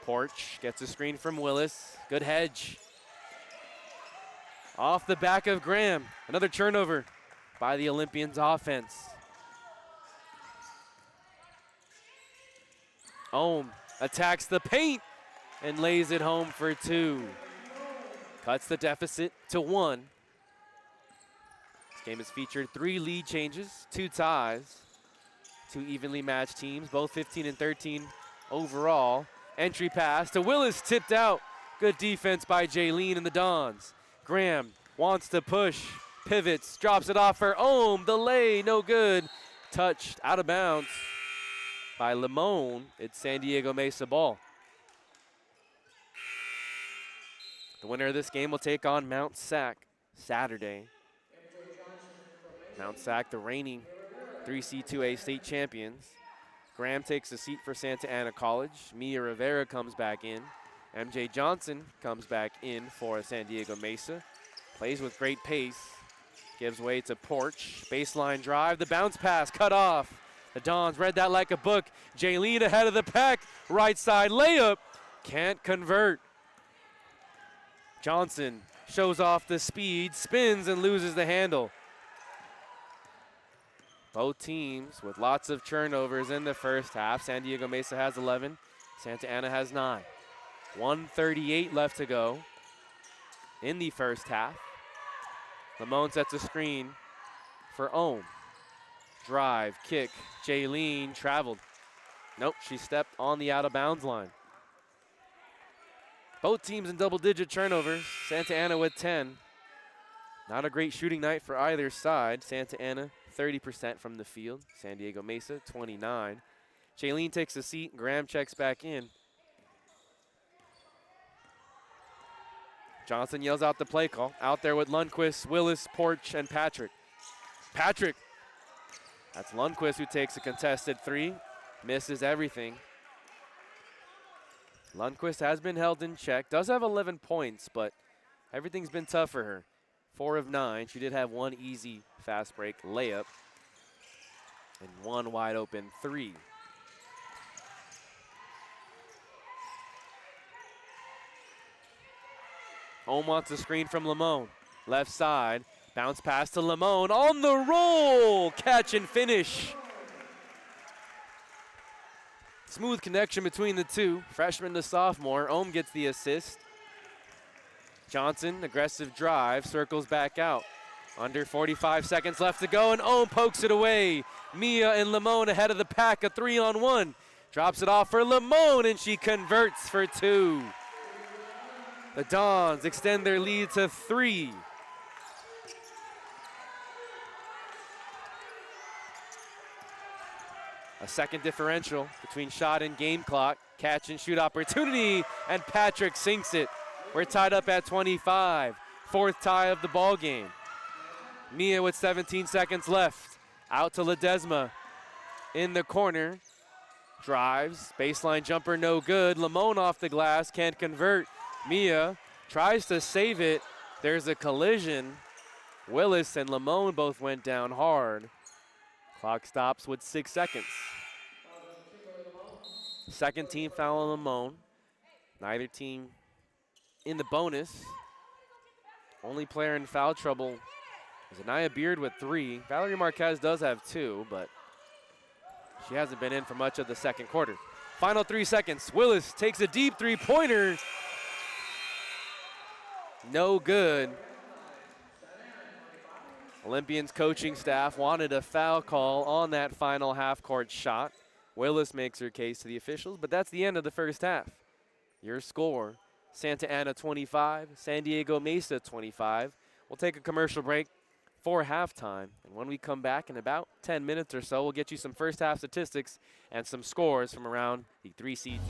Porch gets a screen from Willis. Good hedge. Off the back of Graham. Another turnover by the Olympians offense. Ohm attacks the paint and lays it home for 2. Cuts the deficit to 1. This game has featured 3 lead changes, 2 ties, 2 evenly matched teams, both 15 and 13 overall. Entry pass to Willis, tipped out. Good defense by Jaylene and the Dons. Graham wants to push, pivots, drops it off for Ohm. The lay, no good. Touched out of bounds by Limon. It's San Diego Mesa ball. The winner of this game will take on Mount SAC Saturday. Mount SAC, the reigning 3C2A state champions. Graham takes a seat for Santa Ana College. Mia Rivera comes back in. MJ Johnson comes back in for San Diego Mesa. Plays with great pace. Gives way to Porch. Baseline drive. The bounce pass cut off. The Dons read that like a book. Jaylene ahead of the pack. Right side layup. Can't convert. Johnson shows off the speed. Spins and loses the handle. Both teams with lots of turnovers in the first half. San Diego Mesa has 11. Santa Ana has 9. 1:38 left to go in the first half. Limon sets a screen for Ohm. Drive, kick, Jaylene traveled. Nope, she stepped on the out of bounds line. Both teams in double-digit turnovers. Santa Ana with 10. Not a great shooting night for either side. Santa Ana 30% from the field. San Diego Mesa 29. Jaylene takes a seat. Graham checks back in. Johnson yells out the play call. Out there with Lundquist, Willis, Porch, and Patrick. Patrick. That's Lundquist who takes a contested three. Misses everything. Lundquist has been held in check. Does have 11 points, but everything's been tough for her. 4 of 9. She did have one easy fast break layup and one wide open three. Ohm wants a screen from Lamone. Left side. Bounce pass to Lamone. On the roll. Catch and finish. Smooth connection between the two. Freshman to sophomore. Ohm gets the assist. Johnson, aggressive drive. Circles back out. Under 45 seconds left to go, and Ohm pokes it away. Mia and Lamone ahead of the pack. A 3-on-1. Drops it off for Lamone, and she converts for 2. The Dons extend their lead to 3. A second differential between shot and game clock. Catch and shoot opportunity, and Patrick sinks it. We're tied up at 25. 4th tie of the ball game. Mia with 17 seconds left. Out to Ledesma in the corner. Drives, baseline jumper no good. Lamone off the glass, can't convert. Mia tries to save it. There's a collision. Willis and Lamone both went down hard. Clock stops with 6 seconds. Second team foul on Lamone. Neither team in the bonus. Only player in foul trouble is Anaya Beard with 3. Valerie Marquez does have 2, but she hasn't been in for much of the second quarter. Final 3 seconds. Willis takes a deep three-pointer. No good. Olympians coaching staff wanted a foul call on that final half-court shot. Willis makes her case to the officials, but that's the end of the first half. Your score, Santa Ana 25, San Diego Mesa 25. We'll take a commercial break for halftime, and when we come back in about 10 minutes or so, we'll get you some first half statistics and some scores from around the 3 seed.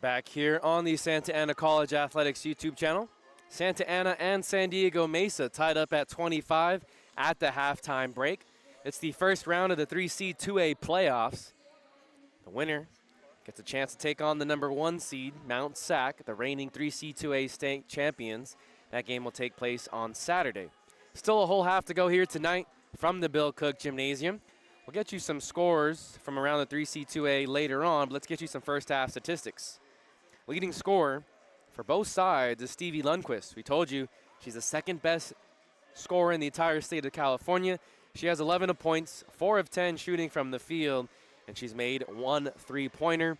Back here on the Santa Ana College Athletics YouTube channel. Santa Ana and San Diego Mesa tied up at 25 at the halftime break. It's the first round of the 3C 2A playoffs. The winner gets a chance to take on the number 1 seed, Mount SAC, the reigning 3C 2A state champions. That game will take place on Saturday. Still a whole half to go here tonight from the Bill Cook Gymnasium. We'll get you some scores from around the 3C 2A later on, but let's get you some first half statistics. Leading scorer for both sides is Stevie Lundquist. We told you she's the second best scorer in the entire state of California. She has 11 points, 4 of 10 shooting from the field, and she's made 1 3-pointer.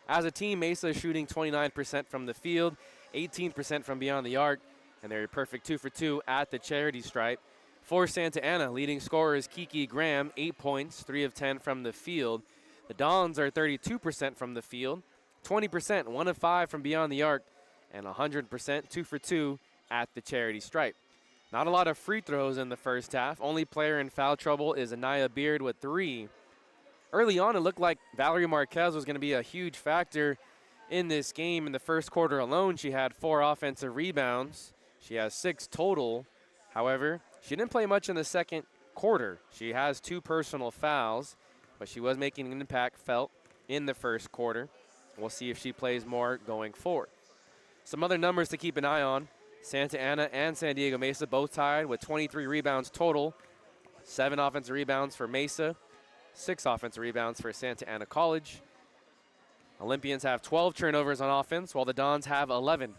As a team, Mesa is shooting 29% from the field, 18% from beyond the arc, and they're a perfect 2 for 2 at the charity stripe. For Santa Ana, leading scorer is Kiki Graham, 8 points, 3 of 10 from the field. The Dons are 32% from the field, 20%, 1 of 5 from beyond the arc, and 100%, 2 for 2 at the charity stripe. Not a lot of free throws in the first half. Only player in foul trouble is Anaya Beard with 3. Early on, it looked like Valerie Marquez was going to be a huge factor in this game. In the first quarter alone, she had 4 offensive rebounds. She has 6 total. However, she didn't play much in the second quarter. She has 2 personal fouls, but she was making an impact felt in the first quarter. We'll see if she plays more going forward. Some other numbers to keep an eye on. Santa Ana and San Diego Mesa both tied with 23 rebounds total. 7 offensive rebounds for Mesa, 6 offensive rebounds for Santa Ana College. Olympians have 12 turnovers on offense, while the Dons have 11.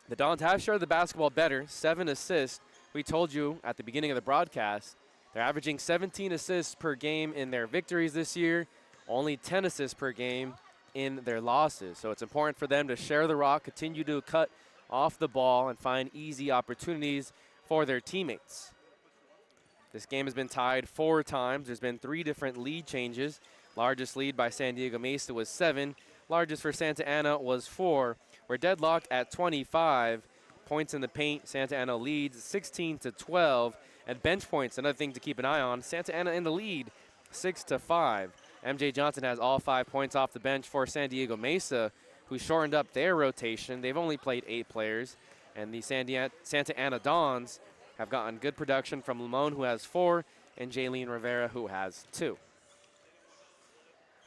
The Dons have shared the basketball better, 7 assists. We told you at the beginning of the broadcast, they're averaging 17 assists per game in their victories this year, only 10 assists per game in their losses. So it's important for them to share the rock, continue to cut off the ball, and find easy opportunities for their teammates. This game has been tied 4 times. There's been 3 different lead changes. Largest lead by San Diego Mesa was 7. Largest for Santa Ana was 4. We're deadlocked at 25. Points in the paint, Santa Ana leads 16-12. And bench points, another thing to keep an eye on. Santa Ana in the lead, 6-5. MJ Johnson has all 5 points off the bench for San Diego Mesa, who shortened up their rotation. They've only played 8 players. And the Santa Ana Dons have gotten good production from Lamone, who has 4, and Jaylene Rivera, who has 2.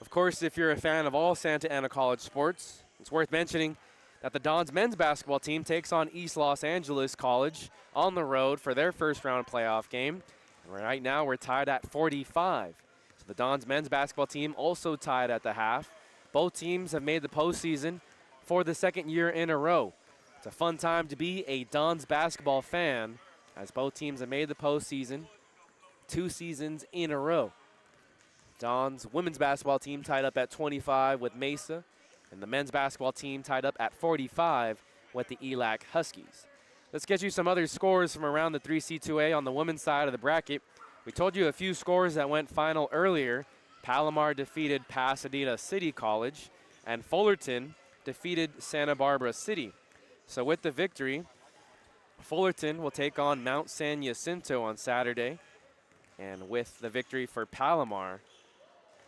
Of course, if you're a fan of all Santa Ana College sports, it's worth mentioning that the Dons men's basketball team takes on East Los Angeles College on the road for their first round playoff game. And right now, we're tied at 45. So the Dons men's basketball team also tied at the half. Both teams have made the postseason for the 2nd year in a row. It's a fun time to be a Dons basketball fan, as both teams have made the postseason 2 seasons in a row. Dons women's basketball team tied up at 25 with Mesa, and the men's basketball team tied up at 45 with the ELAC Huskies. Let's get you some other scores from around the 3C2A on the women's side of the bracket. We told you a few scores that went final earlier. Palomar defeated Pasadena City College, and Fullerton defeated Santa Barbara City. So with the victory, Fullerton will take on Mount San Jacinto on Saturday, and with the victory for Palomar,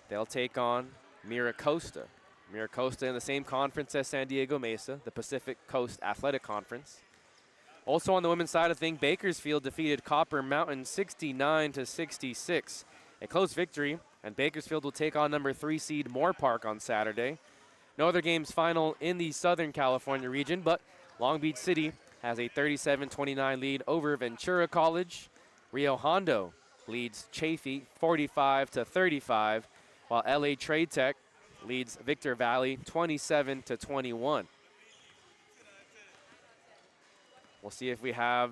they'll take on Mira Costa. Mira Costa in the same conference as San Diego Mesa, the Pacific Coast Athletic Conference. Also on the women's side of things, Bakersfield defeated Copper Mountain 69-66. A close victory, and Bakersfield will take on number 3 seed Moore Park on Saturday. No other games final in the Southern California region, but Long Beach City has a 37-29 lead over Ventura College. Rio Hondo leads Chaffee 45-35, while LA Trade Tech leads Victor Valley 27-21. We'll see if we have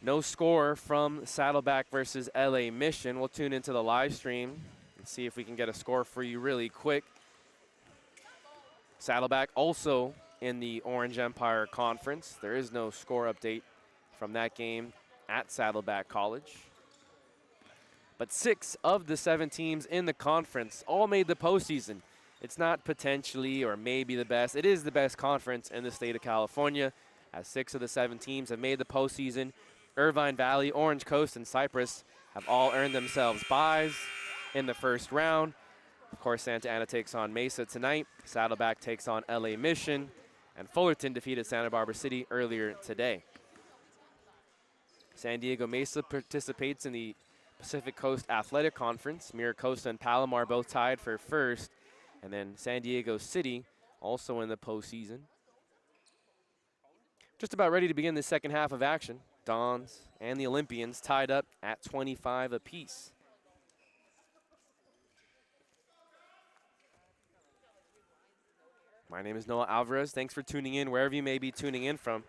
no score from Saddleback versus LA Mission. We'll tune into the live stream and see if we can get a score for you really quick. Saddleback also in the Orange Empire Conference. There is no score update from that game at Saddleback College. But 6 of the 7 teams in the conference all made the postseason. It's not potentially or maybe the best. It is the best conference in the state of California, as 6 of the 7 teams have made the postseason. Irvine Valley, Orange Coast, and Cypress have all earned themselves byes in the first round. Of course, Santa Ana takes on Mesa tonight. Saddleback takes on LA Mission. And Fullerton defeated Santa Barbara City earlier today. San Diego Mesa participates in the Pacific Coast Athletic Conference. Miracosta and Palomar both tied for first. And then San Diego City also in the postseason. Just about ready to begin the second half of action. Dons and the Olympians tied up at 25 apiece. My name is Noah Alvarez. Thanks for tuning in wherever you may be tuning in from.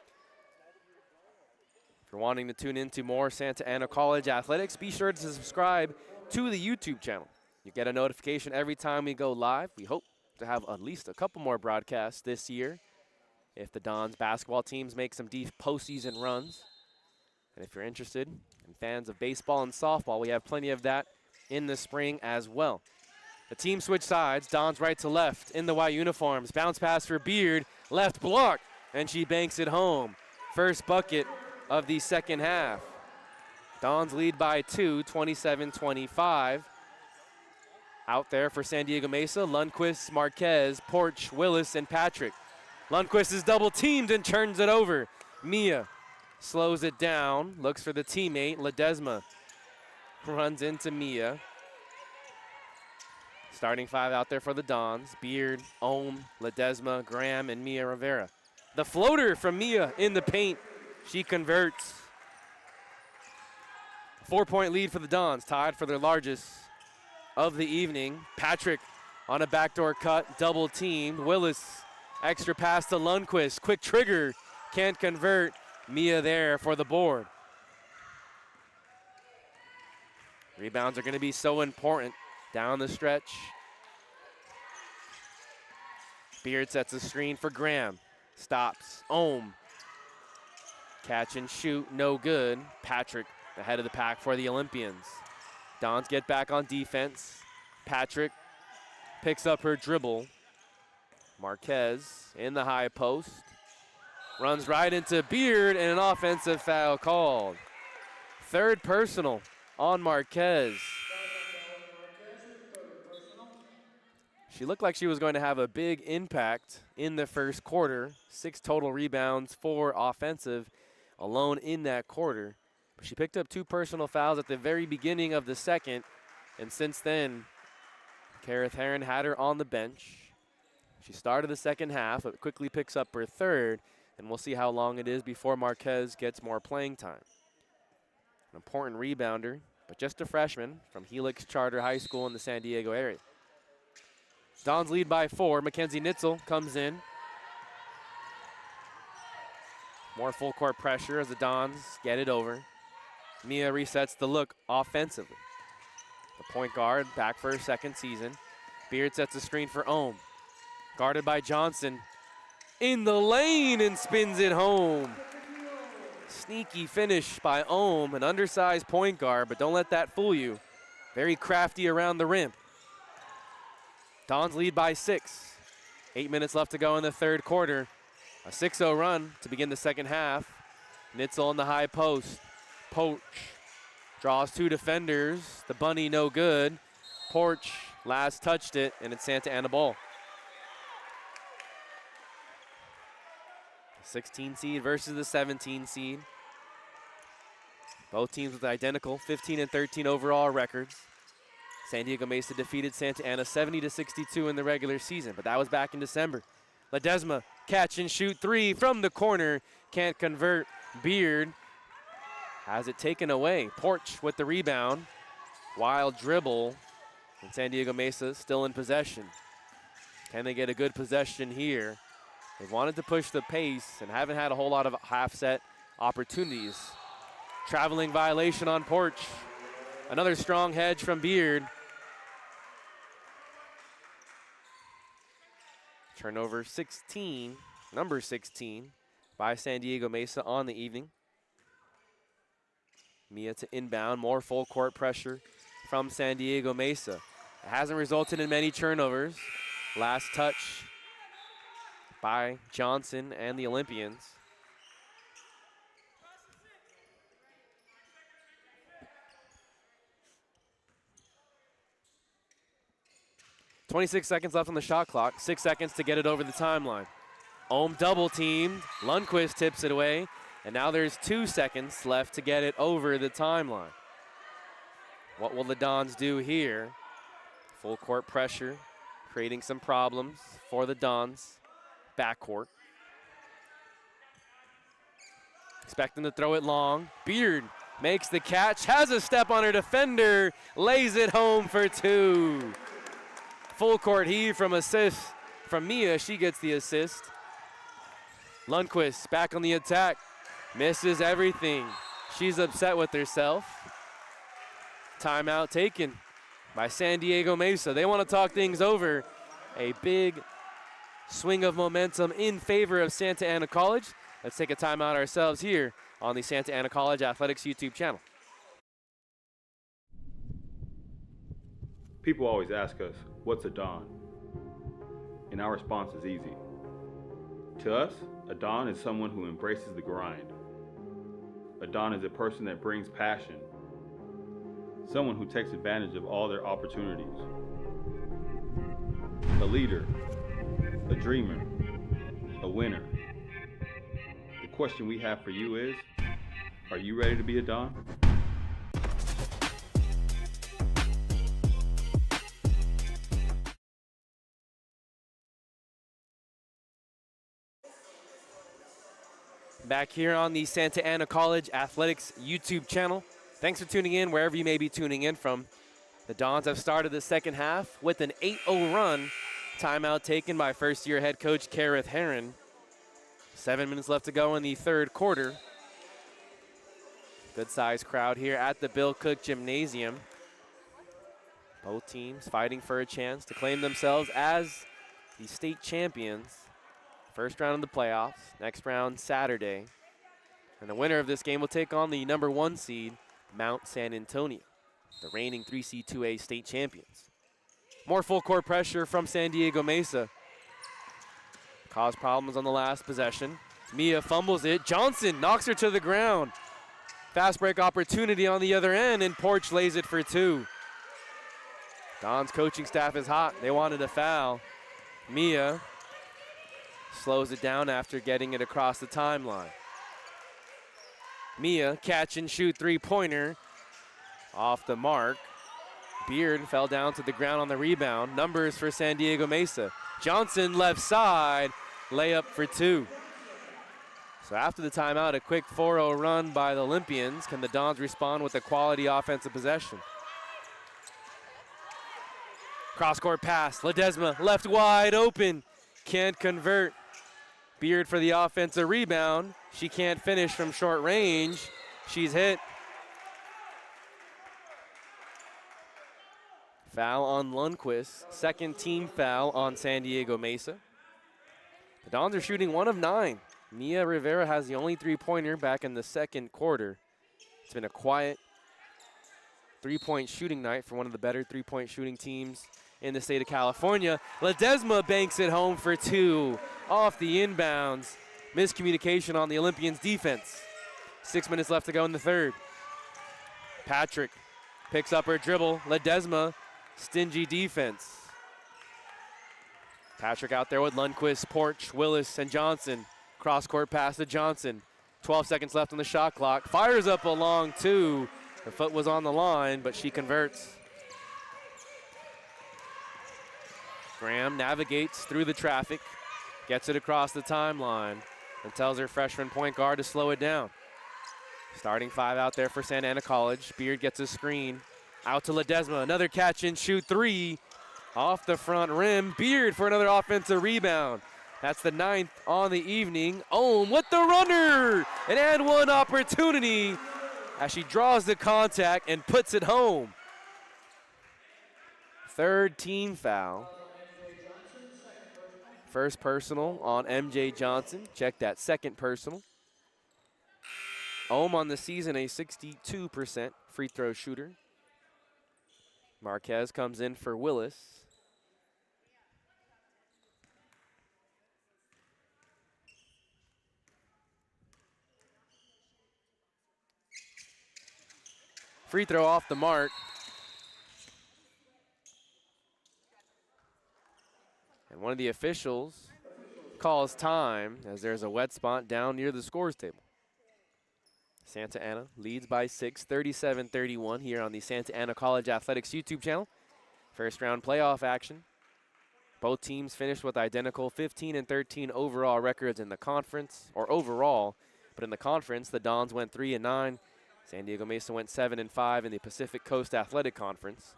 If you're wanting to tune into more Santa Ana College athletics, be sure to subscribe to the YouTube channel. You get a notification every time we go live. We hope to have at least a couple more broadcasts this year if the Dons basketball teams make some deep postseason runs. And if you're interested and fans of baseball and softball, we have plenty of that in the spring as well. The team switch sides, Dons right to left in the white uniforms. Bounce pass for Beard, left block, and she banks it home. First bucket of the second half. Dons lead by 2, 27-25. Out there for San Diego Mesa, Lundquist, Marquez, Porch, Willis, and Patrick. Lundquist is double teamed and turns it over. Mia slows it down, looks for the teammate. Ledesma runs into Mia. Starting five out there for the Dons. Beard, Ohm, Ledesma, Graham, and Mia Rivera. The floater from Mia in the paint. She converts. 4-point lead for the Dons, tied for their largest of the evening. Patrick on a backdoor cut, double teamed. Willis, extra pass to Lundquist. Quick trigger, can't convert. Mia there for the board. Rebounds are going to be so important down the stretch. Beard sets a screen for Graham. Stops. Ohm. Catch and shoot, no good. Patrick ahead of the pack for the Olympians. Dons get back on defense. Patrick picks up her dribble. Marquez in the high post. Runs right into Beard and an offensive foul called. Third personal on Marquez. She looked like she was going to have a big impact in the first quarter. 6 total rebounds, 4 offensive alone in that quarter. But she picked up 2 personal fouls at the very beginning of the second. And since then, Kareth Herron had her on the bench. She started the second half, but quickly picks up her third. And we'll see how long it is before Marquez gets more playing time. An important rebounder, but just a freshman from Helix Charter High School in the San Diego area. Dons lead by 4. Mackenzie Nitzel comes in. More full court pressure as the Dons get it over. Mia resets the look offensively. The point guard back for her second season. Beard sets a screen for Ohm. Guarded by Johnson. In the lane and spins it home. Sneaky finish by Ohm, an undersized point guard, but don't let that fool you. Very crafty around the rim. Dons lead by 6. 8 minutes left to go in the third quarter. A 6-0 run to begin the second half. Nitzel on the high post. Poach draws 2 defenders. The bunny no good. Porch last touched it, and it's Santa Ana ball. 16 seed versus the 17 seed. Both teams with identical 15 and 13 overall records. San Diego Mesa defeated Santa Ana 70-62 in the regular season, but that was back in December. Ledesma, catch and shoot 3 from the corner. Can't convert. Beard has it taken away. Porch with the rebound. Wild dribble. And San Diego Mesa still in possession. Can they get a good possession here? They've wanted to push the pace and haven't had a whole lot of half-set opportunities. Traveling violation on Porch. Another strong hedge from Beard. Turnover 16, number 16, by San Diego Mesa on the evening. Mia to inbound, more full court pressure from San Diego Mesa. It hasn't resulted in many turnovers. Last touch by Johnson and the Olympians. 26 seconds left on the shot clock. 6 seconds to get it over the timeline. Ohm double teamed. Lundqvist tips it away. And now there's 2 seconds left to get it over the timeline. What will the Dons do here? Full court pressure, creating some problems for the Dons backcourt. Expecting to throw it long. Beard makes the catch, has a step on her defender, lays it home for 2. Full court heave from assist from Mia. She gets the assist. Lundqvist back on the attack. Misses everything. She's upset with herself. Timeout taken by San Diego Mesa. They want to talk things over. A big swing of momentum in favor of Santa Ana College. Let's take a timeout ourselves here on the Santa Ana College Athletics YouTube channel. People always ask us, what's a Don? And our response is easy. To us, a Don is someone who embraces the grind. A Don is a person that brings passion. Someone who takes advantage of all their opportunities. A leader, a dreamer, a winner. The question we have for you is, are you ready to be a Don? Back here on the Santa Ana College Athletics YouTube channel. Thanks for tuning in wherever you may be tuning in from. The Dons have started the second half with an 8-0 run. Timeout taken by first-year head coach Kareth Herron. 7 minutes left to go in the third quarter. Good-sized crowd here at the Bill Cook Gymnasium. Both teams fighting for a chance to claim themselves as the state champions. First round of the playoffs, next round Saturday. And the winner of this game will take on the number 1 seed, Mount San Antonio, the reigning 3C 2A state champions. More full court pressure from San Diego Mesa. Caused problems on the last possession. Mia fumbles it. Johnson knocks her to the ground. Fast break opportunity on the other end, and Porch lays it for 2. Don's coaching staff is hot. They wanted a foul. Mia slows it down after getting it across the timeline. Mia catch and shoot three-pointer off the mark. Beard fell down to the ground on the rebound. Numbers for San Diego Mesa. Johnson left side, layup for 2. So after the timeout, a quick 4-0 run by the Olympians. Can the Dons respond with a quality offensive possession? Cross-court pass, Ledesma left wide open. Can't convert. Beard for the offensive rebound. She can't finish from short range. She's hit. Foul on Lundqvist. Second team foul on San Diego Mesa. The Dons are shooting 1 of 9. Mia Rivera has the only three-pointer back in the second quarter. It's been a quiet three-point shooting night for one of the better three-point shooting teams in the state of California. Ledesma banks it home for 2 off the inbounds. Miscommunication on the Olympians' defense. 6 minutes left to go in the third. Patrick picks up her dribble. Ledesma, stingy defense. Patrick out there with Lundqvist, Porch, Willis, and Johnson. Cross-court pass to Johnson. 12 seconds left on the shot clock. Fires up a long 2. Her foot was on the line, but she converts. Graham navigates through the traffic, gets it across the timeline, and tells her freshman point guard to slow it down. Starting 5 out there for Santa Ana College. Beard gets a screen. Out to Ledesma, another catch and shoot 3. Off the front rim. Beard for another offensive rebound. That's the 9th on the evening. Ohm with the runner. An and one opportunity as she draws the contact and puts it home. Third team foul. First personal on MJ Johnson. Check that second personal. Ohm on the season, a 62% free throw shooter. Marquez comes in for Willis. Free throw off the mark. And one of the officials calls time as there's a wet spot down near the scores table. Santa Ana leads by 6, 37-31 here on the Santa Ana College Athletics YouTube channel. First round playoff action. Both teams finished with identical 15-13 overall records in the conference, or overall, but in the conference, the Dons went 3-9. San Diego Mesa went 7-5 in the Pacific Coast Athletic Conference.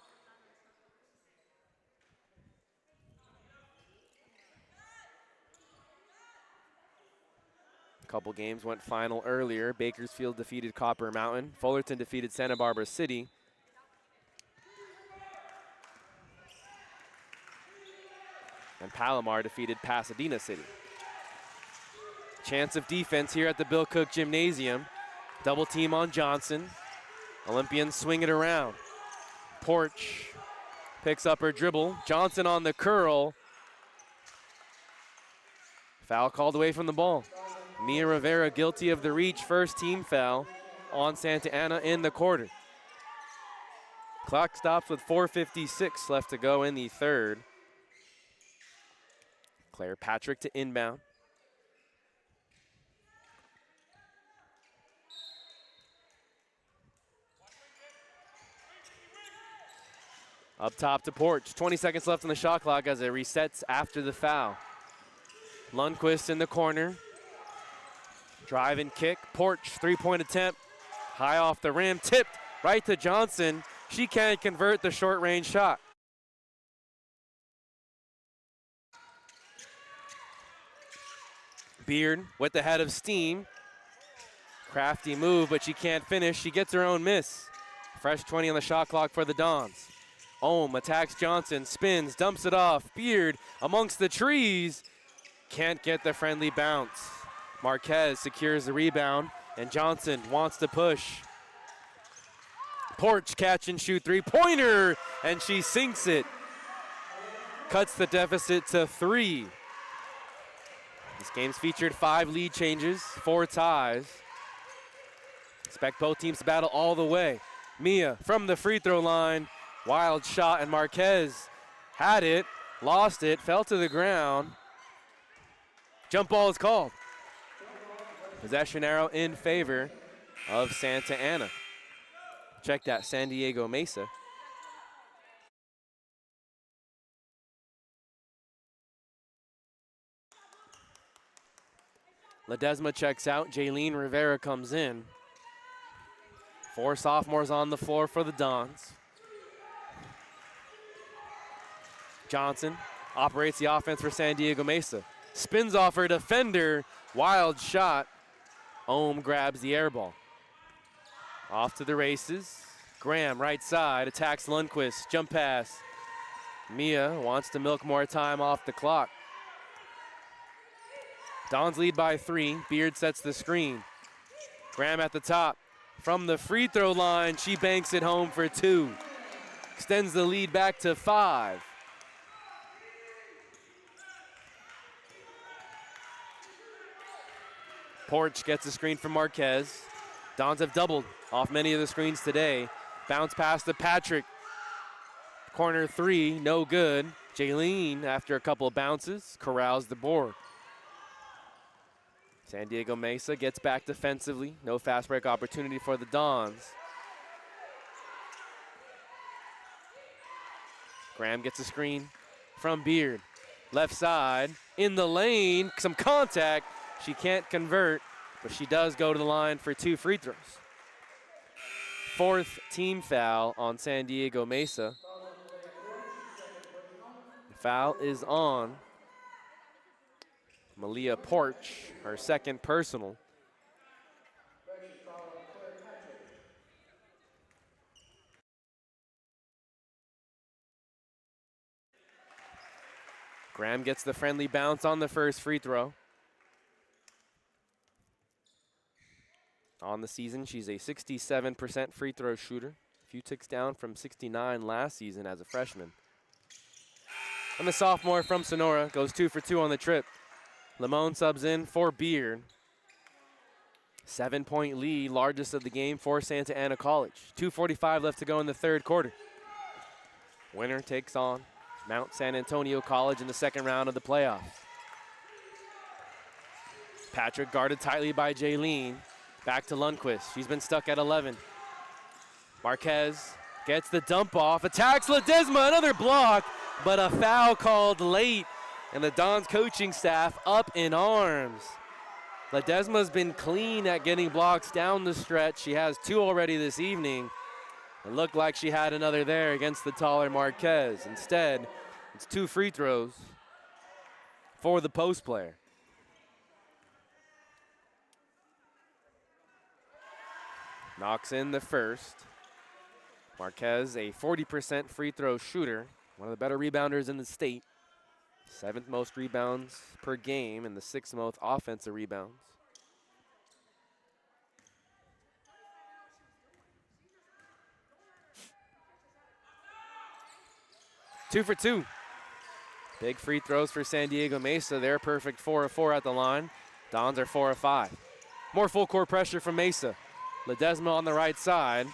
A couple games went final earlier. Bakersfield defeated Copper Mountain. Fullerton defeated Santa Barbara City. And Palomar defeated Pasadena City. Chance of defense here at the Bill Cook Gymnasium. Double team on Johnson. Olympians swing it around. Porch picks up her dribble. Johnson on the curl. Foul called away from the ball. Mia Rivera guilty of the reach. First team foul on Santa Ana in the quarter. Clock stops with 4:56 left to go in the third. Claire Patrick to inbound. Up top to Porch. 20 seconds left on the shot clock as it resets after the foul. Lundquist in the corner. Drive and kick. Porch, three-point attempt. High off the rim. Tipped right to Johnson. She can't convert the short-range shot. Beard with the head of steam. Crafty move, but she can't finish. She gets her own miss. Fresh 20 on the shot clock for the Dons. Ohm attacks Johnson, spins, dumps it off. Beard amongst the trees. Can't get the friendly bounce. Marquez secures the rebound, and Johnson wants to push. Porch catch and shoot three-pointer, and she sinks it. Cuts the deficit to 3. This game's featured 5 lead changes, 4 ties. Expect both teams to battle all the way. Mia from the free throw line. Wild shot, and Marquez had it, lost it, fell to the ground. Jump ball is called. Possession arrow in favor of Santa Ana. Check that, San Diego Mesa. Ledesma checks out. Jaylene Rivera comes in. 4 sophomores on the floor for the Dons. Johnson operates the offense for San Diego Mesa. Spins off her defender. Wild shot. Ohm grabs the air ball. Off to the races. Graham, right side, attacks Lundquist. Jump pass. Mia wants to milk more time off the clock. Dons lead by 3. Beard sets the screen. Graham at the top. From the free throw line, she banks it home for 2. Extends the lead back to 5. Porch gets a screen from Marquez. Dons have doubled off many of the screens today. Bounce pass to Patrick. Corner 3, no good. Jaylene, after a couple of bounces, corrals the board. San Diego Mesa gets back defensively. No fast break opportunity for the Dons. Graham gets a screen from Beard. Left side, in the lane, some contact. She can't convert, but she does go to the line for 2 free throws. 4th team foul on San Diego Mesa. The foul is on Malia Porch, her 2nd personal. Graham gets the friendly bounce on the first free throw. On the season, she's a 67% free throw shooter. A few ticks down from 69 last season as a freshman. And the sophomore from Sonora goes 2 for 2 on the trip. Limon subs in for Beard. 7-point lead, largest of the game for Santa Ana College. 2:45 left to go in the third quarter. Winner takes on Mount San Antonio College in the second round of the playoffs. Patrick guarded tightly by Jaylene. Back to Lundquist. She's been stuck at 11. Marquez gets the dump off, attacks Ledesma, another block, but a foul called late, and the Dons coaching staff up in arms. Ledesma's been clean at getting blocks down the stretch. She has 2 already this evening. It looked like she had another there against the taller Marquez. Instead, it's 2 free throws for the post player. Knocks in the first. Marquez, a 40% free throw shooter, one of the better rebounders in the state. 7th most rebounds per game and the 6th most offensive rebounds. Two for 2. Big free throws for San Diego Mesa. They're perfect 4 of 4 at the line. Dons are 4 of 5. More full court pressure from Mesa. Ledesma on the right side.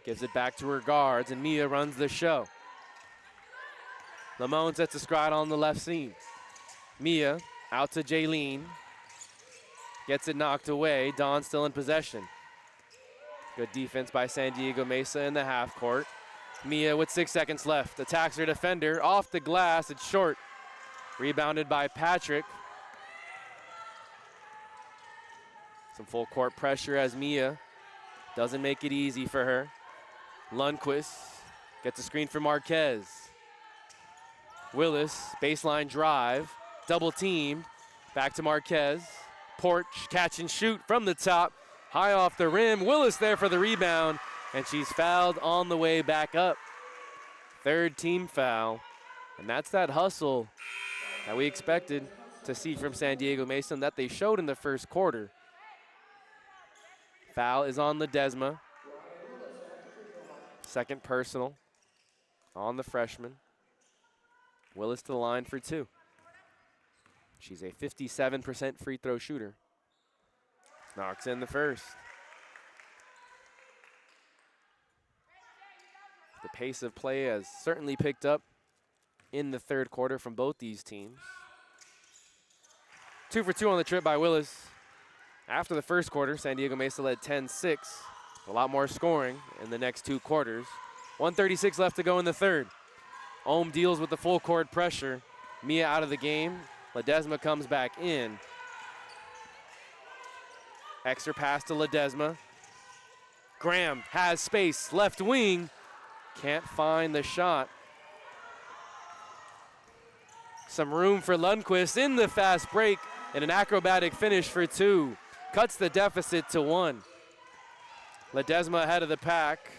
Gives it back to her guards, and Mia runs the show. Lamone sets a screen on the left seam. Mia out to Jaylene. Gets it knocked away. Dawn still in possession. Good defense by San Diego Mesa in the half court. Mia with 6 seconds left. Attacks her defender. Off the glass. It's short. Rebounded by Patrick. Some full court pressure as Mia doesn't make it easy for her. Lundquist gets a screen for Marquez. Willis, baseline drive, double teamed, back to Marquez. Porch, catch and shoot from the top, high off the rim. Willis there for the rebound, and she's fouled on the way back up. 3rd team foul, and that's that hustle that we expected to see from San Diego Mesa that they showed in the first quarter. Foul is on Ledesma. 2nd personal on the freshman. Willis to the line for 2. She's a 57% free throw shooter. Knocks in the first. The pace of play has certainly picked up in the 3rd quarter from both these teams. 2 for 2 on the trip by Willis. After the first quarter, San Diego Mesa led 10-6. A lot more scoring in the next 2 quarters. 1:36 left to go in the 3rd. Ohm deals with the full court pressure. Mia out of the game. Ledesma comes back in. Extra pass to Ledesma. Graham has space, left wing. Can't find the shot. Some room for Lundquist in the fast break and an acrobatic finish for 2. Cuts the deficit to 1. Ledesma ahead of the pack.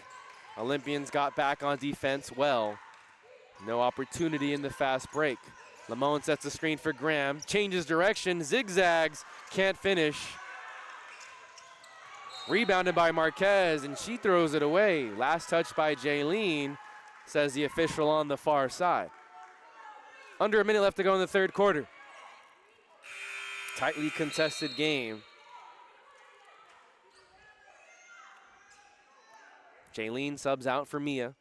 Olympians got back on defense well. No opportunity in the fast break. Lamone sets the screen for Graham. Changes direction, zigzags, can't finish. Rebounded by Marquez, and she throws it away. Last touch by Jaylene, says the official on the far side. Under a minute left to go in the 3rd quarter. Tightly contested game. Jaylene subs out for Mia.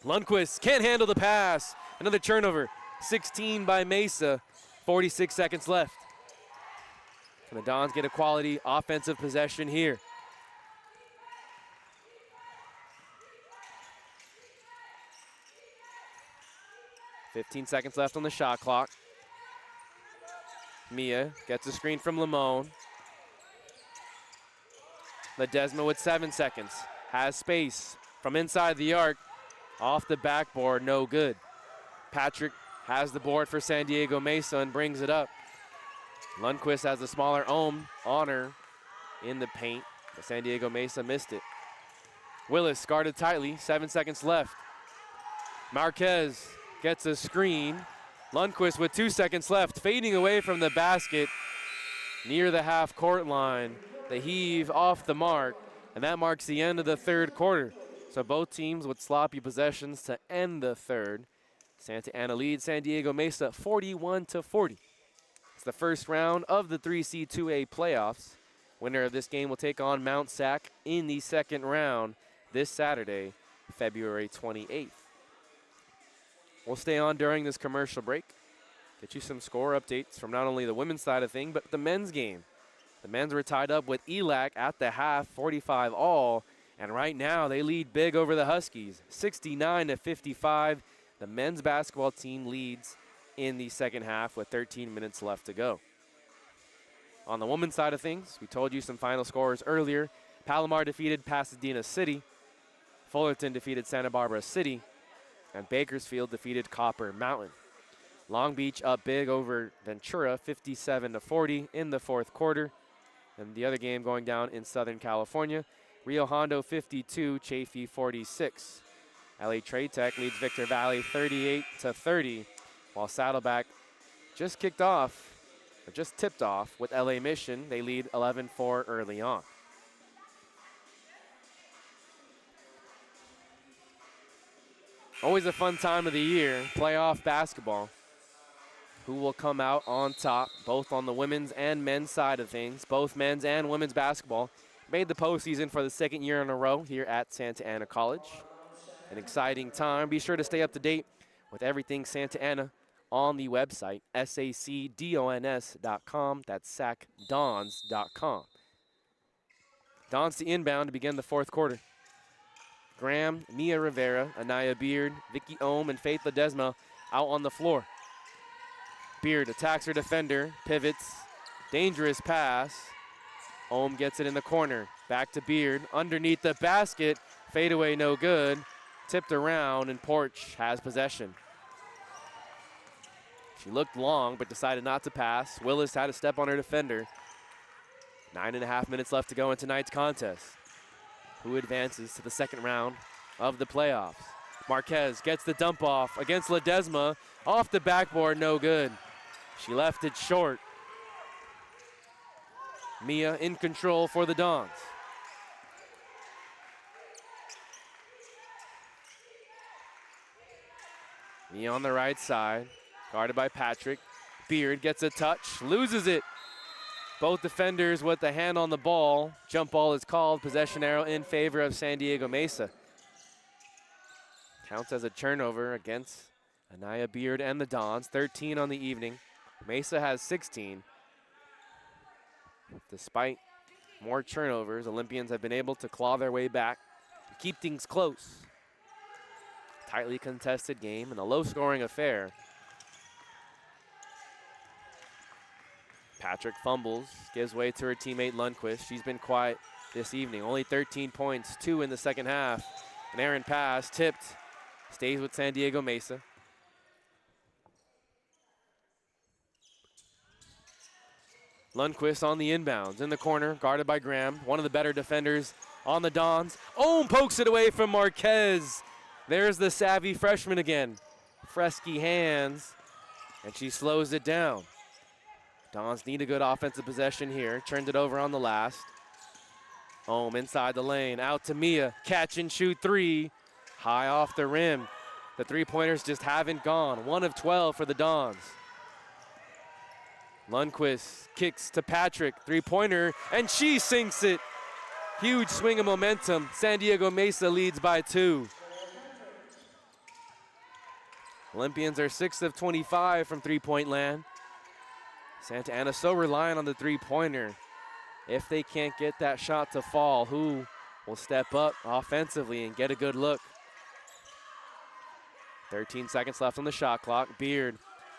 Lundquist can't handle the pass. Another turnover. 16 by Mesa. 46 seconds left. Can the Dons get a quality offensive possession here? .15 seconds left on the shot clock. Mia gets a screen from Lamone. Ledesma with 7 seconds. Has space from inside the arc. Off the backboard, no good. Patrick has the board for San Diego Mesa and brings it up. Lundquist has a smaller Ohm on her in the paint, but San Diego Mesa missed it. Willis guarded tightly, 7 seconds left. Marquez gets a screen. Lundquist with 2 seconds left, fading away from the basket near the half-court line. The heave off the mark, and that marks the end of the 3rd quarter. So both teams with sloppy possessions to end the 3rd. Santa Ana leads San Diego Mesa 41-40. It's the first round of the 3C2A playoffs. Winner of this game will take on Mount SAC in the second round this Saturday, February 28th. We'll stay on during this commercial break, get you some score updates from not only the women's side of things, but the men's game. The men's were tied up with ELAC at the half, 45 all, and right now they lead big over the Huskies, 69-55. The men's basketball team leads in the second half with 13 minutes left to go. On the women's side of things, we told you some final scores earlier. Palomar defeated Pasadena City, Fullerton defeated Santa Barbara City, and Bakersfield defeated Copper Mountain. Long Beach up big over Ventura, 57-40 in the fourth quarter. And the other game going down in Southern California, Rio Hondo 52, Chaffee 46. LA Trade Tech leads Victor Valley 38-30, while Saddleback just tipped off with LA Mission. They lead 11-4 early on. Always a fun time of the year, playoff basketball. Who will come out on top, both on the women's and men's side of things. Both men's and women's basketball made the postseason for the second year in a row here at Santa Ana College. An exciting time. Be sure to stay up to date with everything Santa Ana on the website, sacdons.com. That's sacdons.com. Dons to inbound to begin the fourth quarter. Graham, Mia Rivera, Anaya Beard, Vicky Ohm, and Faith Ledesma out on the floor. Beard attacks her defender, pivots, dangerous pass. Ohm gets it in the corner. Back to Beard, underneath the basket, fadeaway no good. Tipped around, and Porch has possession. She looked long, but decided not to pass. Willis had to step on her defender. 9.5 minutes left to go in tonight's contest. Who advances to the second round of the playoffs? Marquez gets the dump off against Ledesma. Off the backboard, no good. She left it short. Mia in control for the Dons. Mia on the right side, guarded by Patrick. Beard gets a touch, loses it. Both defenders with the hand on the ball. Jump ball is called. Possession arrow in favor of San Diego Mesa. Counts as a turnover against Anaya Beard and the Dons. 13 on the evening. Mesa has 16. Despite more turnovers, Olympians have been able to claw their way back, keep things close. Tightly contested game and a low-scoring affair. Patrick fumbles, gives way to her teammate Lundquist. She's been quiet this evening. Only 13 points, 2 in the second half. An errant pass, tipped, stays with San Diego Mesa. Lundquist on the inbounds, in the corner, guarded by Graham, one of the better defenders on the Dons. Ohm pokes it away from Marquez. There's the savvy freshman again. Fresky hands, and she slows it down. Dons need a good offensive possession here. Turned it over on the last. Ohm inside the lane, out to Mia. Catch and shoot three. High off the rim. The three-pointers just haven't gone. 1 of 12 for the Dons. Lundquist kicks to Patrick, three-pointer, and she sinks it. Huge swing of momentum. San Diego Mesa leads by 2. Olympians are 6 of 25 from three-point land. Santa Ana so reliant on the three-pointer. If they can't get that shot to fall, who will step up offensively and get a good look? 13 seconds left on the shot clock. Beard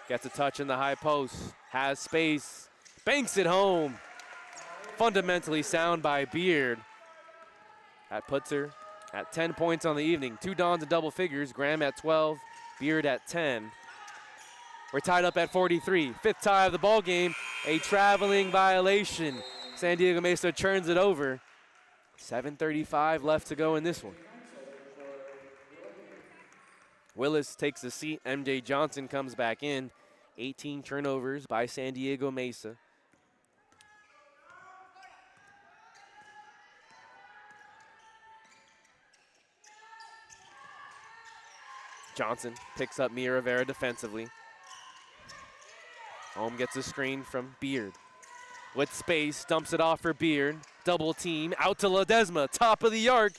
gets a touch in the high post, has space, banks it home. Fundamentally sound by Beard. That puts her at 10 points on the evening. 2 Dons in double figures, Graham at 12, Beard at 10. We're tied up at 43. 5th tie of the ball game, a traveling violation. San Diego Mesa turns it over. 7:35 left to go in this one. Willis takes a seat. MJ Johnson comes back in. 18 turnovers by San Diego Mesa. Johnson picks up Mia Rivera defensively. Ohm gets a screen from Beard. with space, dumps it off for Beard. Double team, out to Ledesma, top of the arc.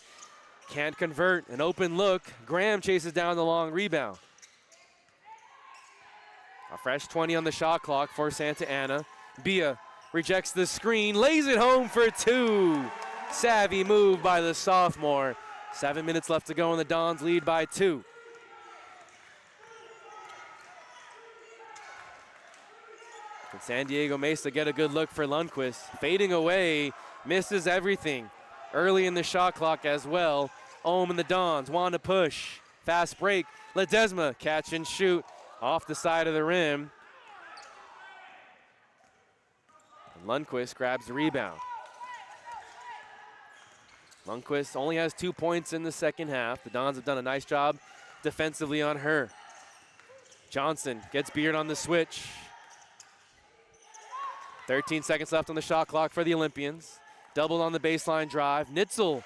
Can't convert, an open look. Graham chases down the long rebound. A fresh 20 on the shot clock for Santa Ana. Bia rejects the screen, lays it home for two. Savvy move by the sophomore. 7 minutes left to go and the Dons lead by 2. Can San Diego Mesa get a good look for Lundquist? Fading away, misses everything. Early in the shot clock as well. Ohm and the Dons want to push. Fast break, Ledesma catch and shoot off the side of the rim. And Lundquist grabs the rebound. Lundquist only has 2 points in the second half. The Dons have done a nice job defensively on her. Johnson gets Beard on the switch. 13 seconds left on the shot clock for the Olympians. Doubled on the baseline drive. Nitzel,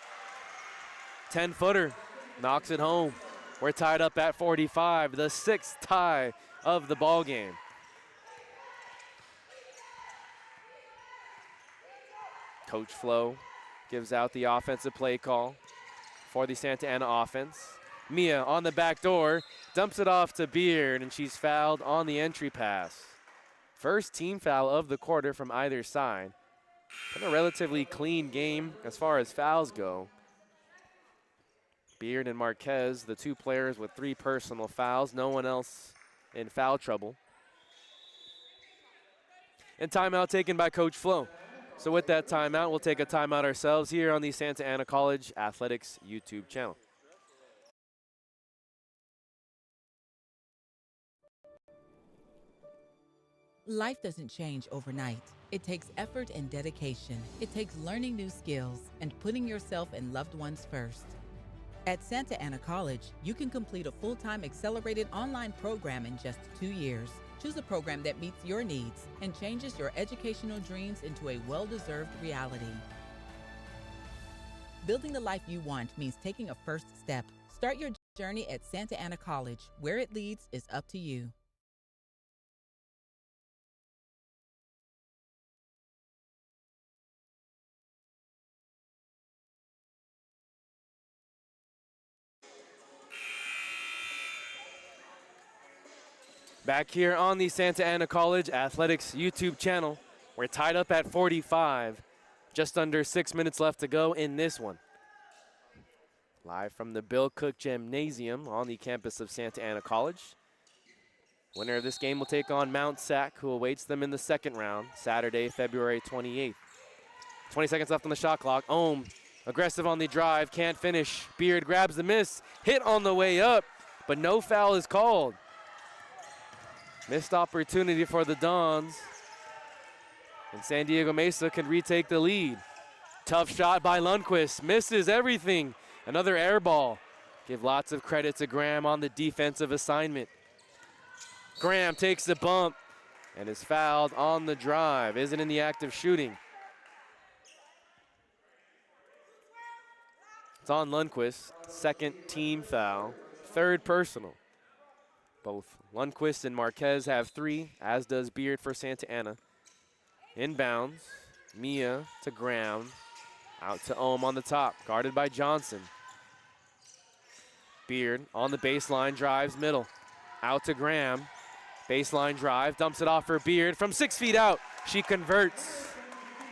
10-footer, knocks it home. We're tied up at 45, the 6th tie of the ball game. Coach Flo gives out the offensive play call for the Santa Ana offense. Mia on the back door, dumps it off to Beard, and she's fouled on the entry pass. First team foul of the quarter from either side. Been a relatively clean game as far as fouls go. Beard and Marquez, the 2 players with 3 personal fouls. No one else in foul trouble. And timeout taken by Coach Flo. So with that timeout, we'll take a timeout ourselves here on the Santa Ana College Athletics YouTube channel. Life doesn't change overnight. It takes effort and dedication. It takes learning new skills and putting yourself and loved ones first. At Santa Ana College, you can complete a full-time accelerated online program in just 2 years. Choose a program that meets your needs and changes your educational dreams into a well-deserved reality. Building the life you want means taking a first step. Start your journey at Santa Ana College. Where it leads is up to you. Back here on the Santa Ana College Athletics YouTube channel, we're tied up at 45. Just under 6 minutes left to go in this one. Live from the Bill Cook Gymnasium on the campus of Santa Ana College. Winner of this game will take on Mount SAC, who awaits them in the second round, Saturday, February 28th. 20 seconds left on the shot clock. Ohm, aggressive on the drive, can't finish. Beard grabs the miss, hit on the way up, but no foul is called. Missed opportunity for the Dons. And San Diego Mesa can retake the lead. Tough shot by Lundquist, misses everything. Another air ball. Give lots of credit to Graham on the defensive assignment. Graham takes the bump and is fouled on the drive. Isn't in the act of shooting. It's on Lundquist, second team foul, third personal. Both Lundquist and Marquez have 3, as does Beard for Santa Ana. Inbounds, Mia to Graham, out to Ohm on the top, guarded by Johnson. Beard on the baseline, drives middle, out to Graham. Baseline drive, dumps it off for Beard from 6 feet out. She converts,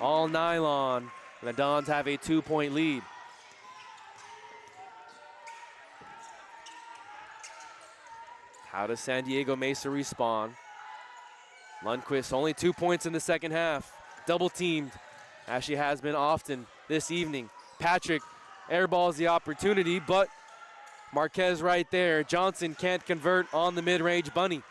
all nylon, and the Dons have a 2-point lead. How does San Diego Mesa respond? Lundquist only 2 points in the second half. Double teamed, as she has been often this evening. Patrick airballs the opportunity, but Marquez right there. Johnson can't convert on the mid-range bunny.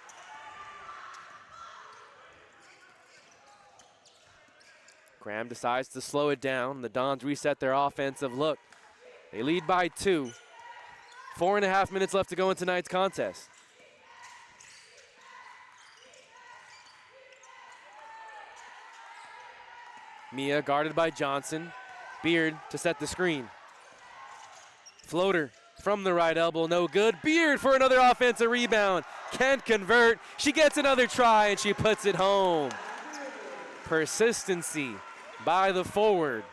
Graham decides to slow it down. The Dons reset their offensive look. They lead by 2. 4.5 minutes left to go in tonight's contest. Mia guarded by Johnson. Beard to set the screen. Floater from the right elbow, no good. Beard for another offensive rebound. Can't convert. She gets another try and she puts it home. Persistency by the forward.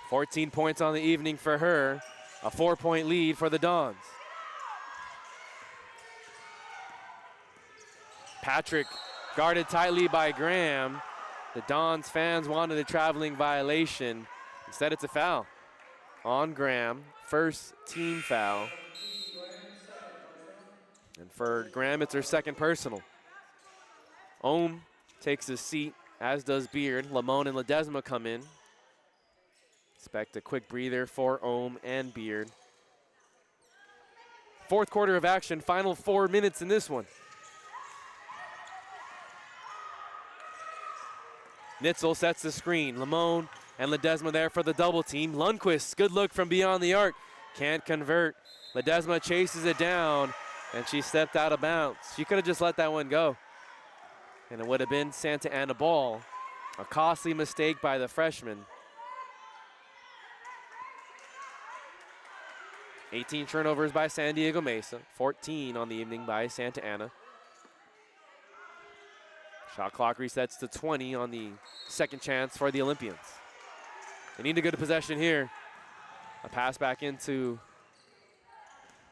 14 points on the evening for her. A 4-point lead for the Dons. Patrick guarded tightly by Graham. The Dons fans wanted a traveling violation. Instead, it's a foul on Graham. First team foul. And for Graham, it's her second personal. Ohm takes his seat, as does Beard. Lamone and Ledesma come in. Expect a quick breather for Ohm and Beard. Fourth quarter of action, final 4 minutes in this one. Nitzel sets the screen. Lamone and Ledesma there for the double team. Lundquist, good look from beyond the arc. Can't convert. Ledesma chases it down, and she stepped out of bounds. She could have just let that one go, and it would have been Santa Ana ball. A costly mistake by the freshman. 18 turnovers by San Diego Mesa. 14 on the evening by Santa Ana. Shot clock resets to 20 on the second chance for the Olympians. They need a good possession here. A pass back into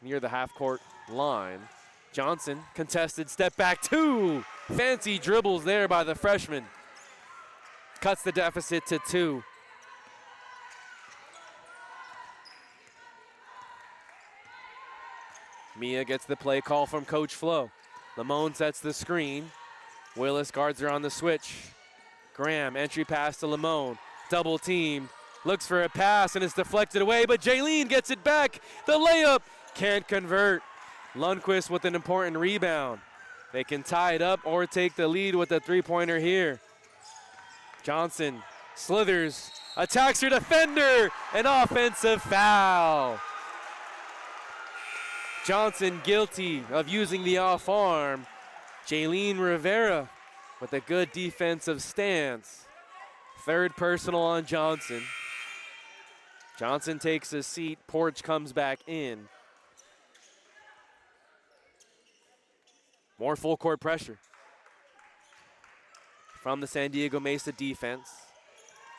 near the half-court line. Johnson, contested, step back two. Fancy dribbles there by the freshman. Cuts the deficit to 2. Mia gets the play call from Coach Flo. Lamone sets the screen. Willis guards her on the switch. Graham, entry pass to Lamone. Double team, looks for a pass and it's deflected away, but Jaylene gets it back. The layup, can't convert. Lundquist with an important rebound. They can tie it up or take the lead with a three-pointer here. Johnson slithers, attacks her defender, an offensive foul. Johnson guilty of using the off arm. Jaylene Rivera with a good defensive stance. Third personal on Johnson. Johnson takes a seat, Porch comes back in. More full court pressure from the San Diego Mesa defense.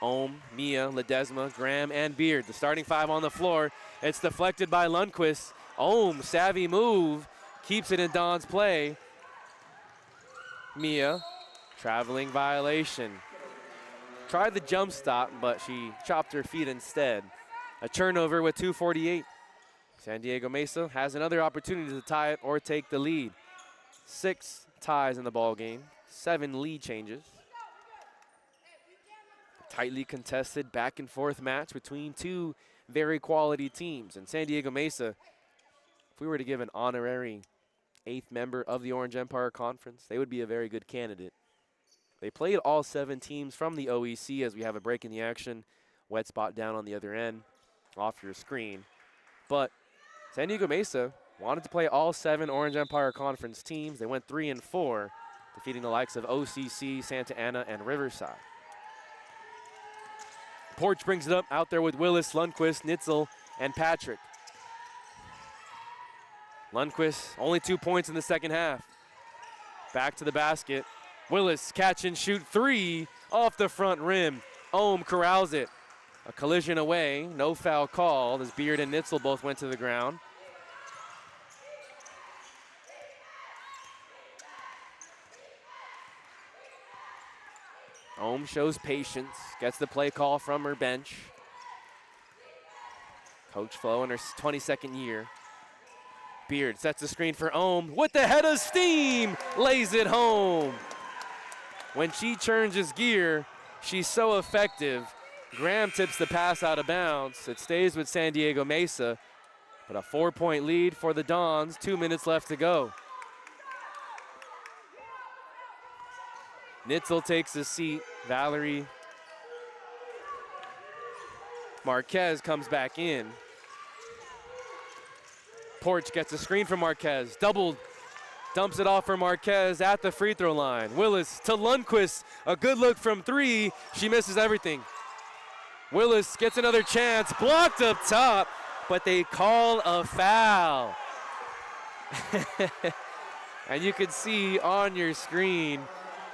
Ohm, Mia, Ledesma, Graham, and Beard. The starting 5 on the floor. It's deflected by Lundquist. Ohm, savvy move, keeps it in Don's play. Mia, traveling violation. Tried the jump stop, but she chopped her feet instead. A turnover with 2:48. San Diego Mesa has another opportunity to tie it or take the lead. 6 ties in the ball game, 7 lead changes. Tightly contested back and forth match between two very quality teams. And San Diego Mesa, if we were to give an honorary 8th member of the Orange Empire Conference, they would be a very good candidate. They played all 7 teams from the OEC as we have a break in the action. Wet spot down on the other end, off your screen. But San Diego Mesa wanted to play all 7 Orange Empire Conference teams. They went 3-4, defeating the likes of OCC, Santa Ana, and Riverside. Porch brings it up out there with Willis, Lundquist, Nitzel, and Patrick. Lundquist, only 2 points in the second half. Back to the basket. Willis, catch and shoot 3 off the front rim. Ohm corrals it. A collision away, no foul called as Beard and Nitzel both went to the ground. Ohm shows patience, gets the play call from her bench. Coach Flo in her 22nd year. Beard sets the screen for Ohm with the head of steam, lays it home. When she changes gear, she's so effective. Graham tips the pass out of bounds. It stays with San Diego Mesa, but a 4-point lead for the Dons, 2 minutes left to go. Nitzel takes a seat. Valerie Marquez comes back in. Porch gets a screen from Marquez. Doubled. Dumps it off for Marquez at the free throw line. Willis to Lundquist. A good look from 3. She misses everything. Willis gets another chance. Blocked up top, but they call a foul. And you can see on your screen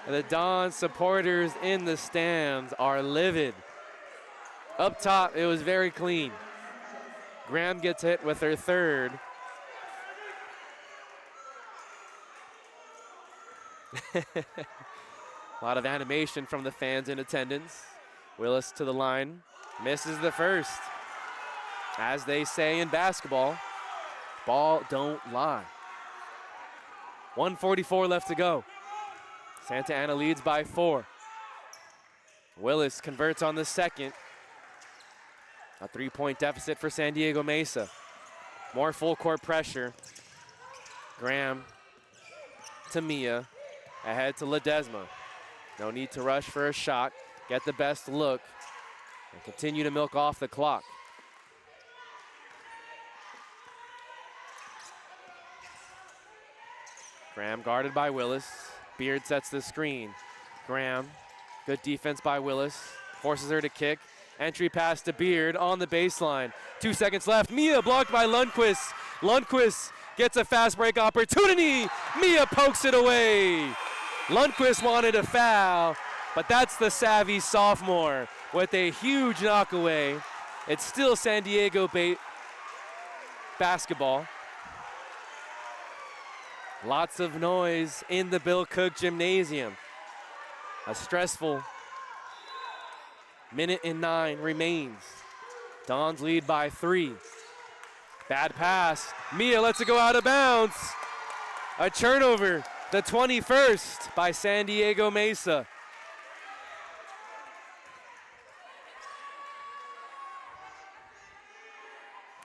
The Don supporters in the stands are livid. Up top, it was very clean. Graham gets hit with her third. A lot of animation from the fans in attendance. Willis to the line, misses the first. As they say in basketball, ball don't lie. 1:44 left to go. Santa Ana leads by 4. Willis converts on the second. A 3-point deficit for San Diego Mesa. More full court pressure. Graham to Mia, ahead to Ledesma. No need to rush for a shot. Get the best look and continue to milk off the clock. Graham guarded by Willis. Beard sets the screen. Graham, good defense by Willis. Forces her to kick. Entry pass to Beard on the baseline. 2 seconds left. Mia blocked by Lundquist. Lundquist gets a fast break opportunity. Mia pokes it away. Lundquist wanted a foul, but that's the savvy sophomore with a huge knockaway. It's still San Diego basketball. Lots of noise in the Bill Cook Gymnasium. A stressful 1:09 remains. Dons lead by 3. Bad pass. Mia lets it go out of bounds. A turnover, the 21st by San Diego Mesa.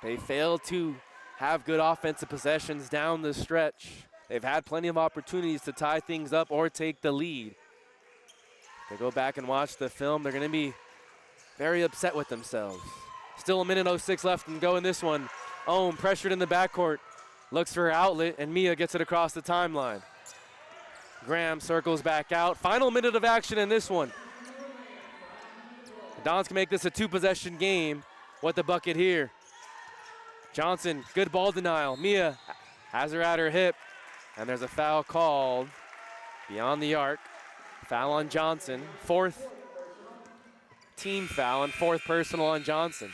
They failed to have good offensive possessions down the stretch. They've had plenty of opportunities to tie things up or take the lead. If they go back and watch the film, they're going to be very upset with themselves. Still 1:06 left and go in this one. Ohm pressured in the backcourt. Looks for her outlet, and Mia gets it across the timeline. Graham circles back out. Final minute of action in this one. The Dons can make this a 2-possession game. What the bucket here? Johnson, good ball denial. Mia has her at her hip, and there's a foul called beyond the arc. Foul on Johnson. 4th team foul and 4th personal on Johnson.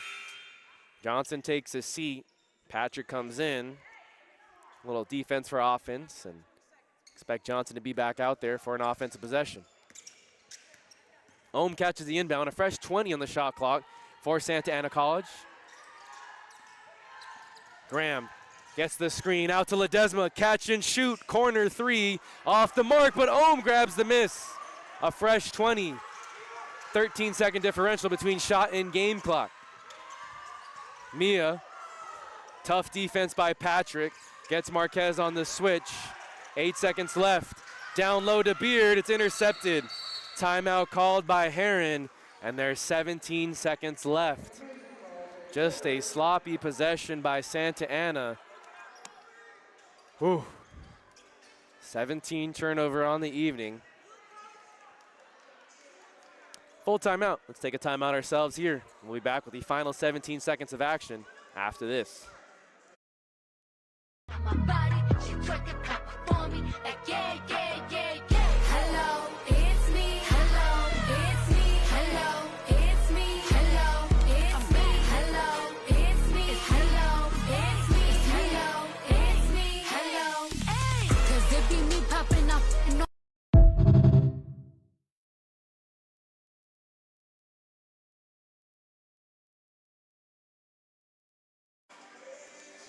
Johnson takes a seat. Patrick comes in. A little defense for offense, and expect Johnson to be back out there for an offensive possession. Ohm catches the inbound. A fresh 20 on the shot clock for Santa Ana College. Graham gets the screen out to Ledesma. Catch and shoot. Corner 3 off the mark, but Ohm grabs the miss. A fresh 20. 13-second differential between shot and game clock. Mia, tough defense by Patrick. Gets Marquez on the switch. 8 seconds left. Down low to Beard. It's intercepted. Timeout called by Heron, and there's 17 seconds left. Just a sloppy possession by Santa Ana. Whew. 17 turnover on the evening. Full timeout. Let's take a timeout ourselves here. We'll be back with the final 17 seconds of action after this. My body, she twerking pop for me, like yeah, yeah, yeah, yeah. Hello, it's me. Hello, it's me. Hello, it's me. Hello, it's me. Hello, it's me. Hello, it's me. Hello, it's me. Hello, hey. 'Cause it be me popping off and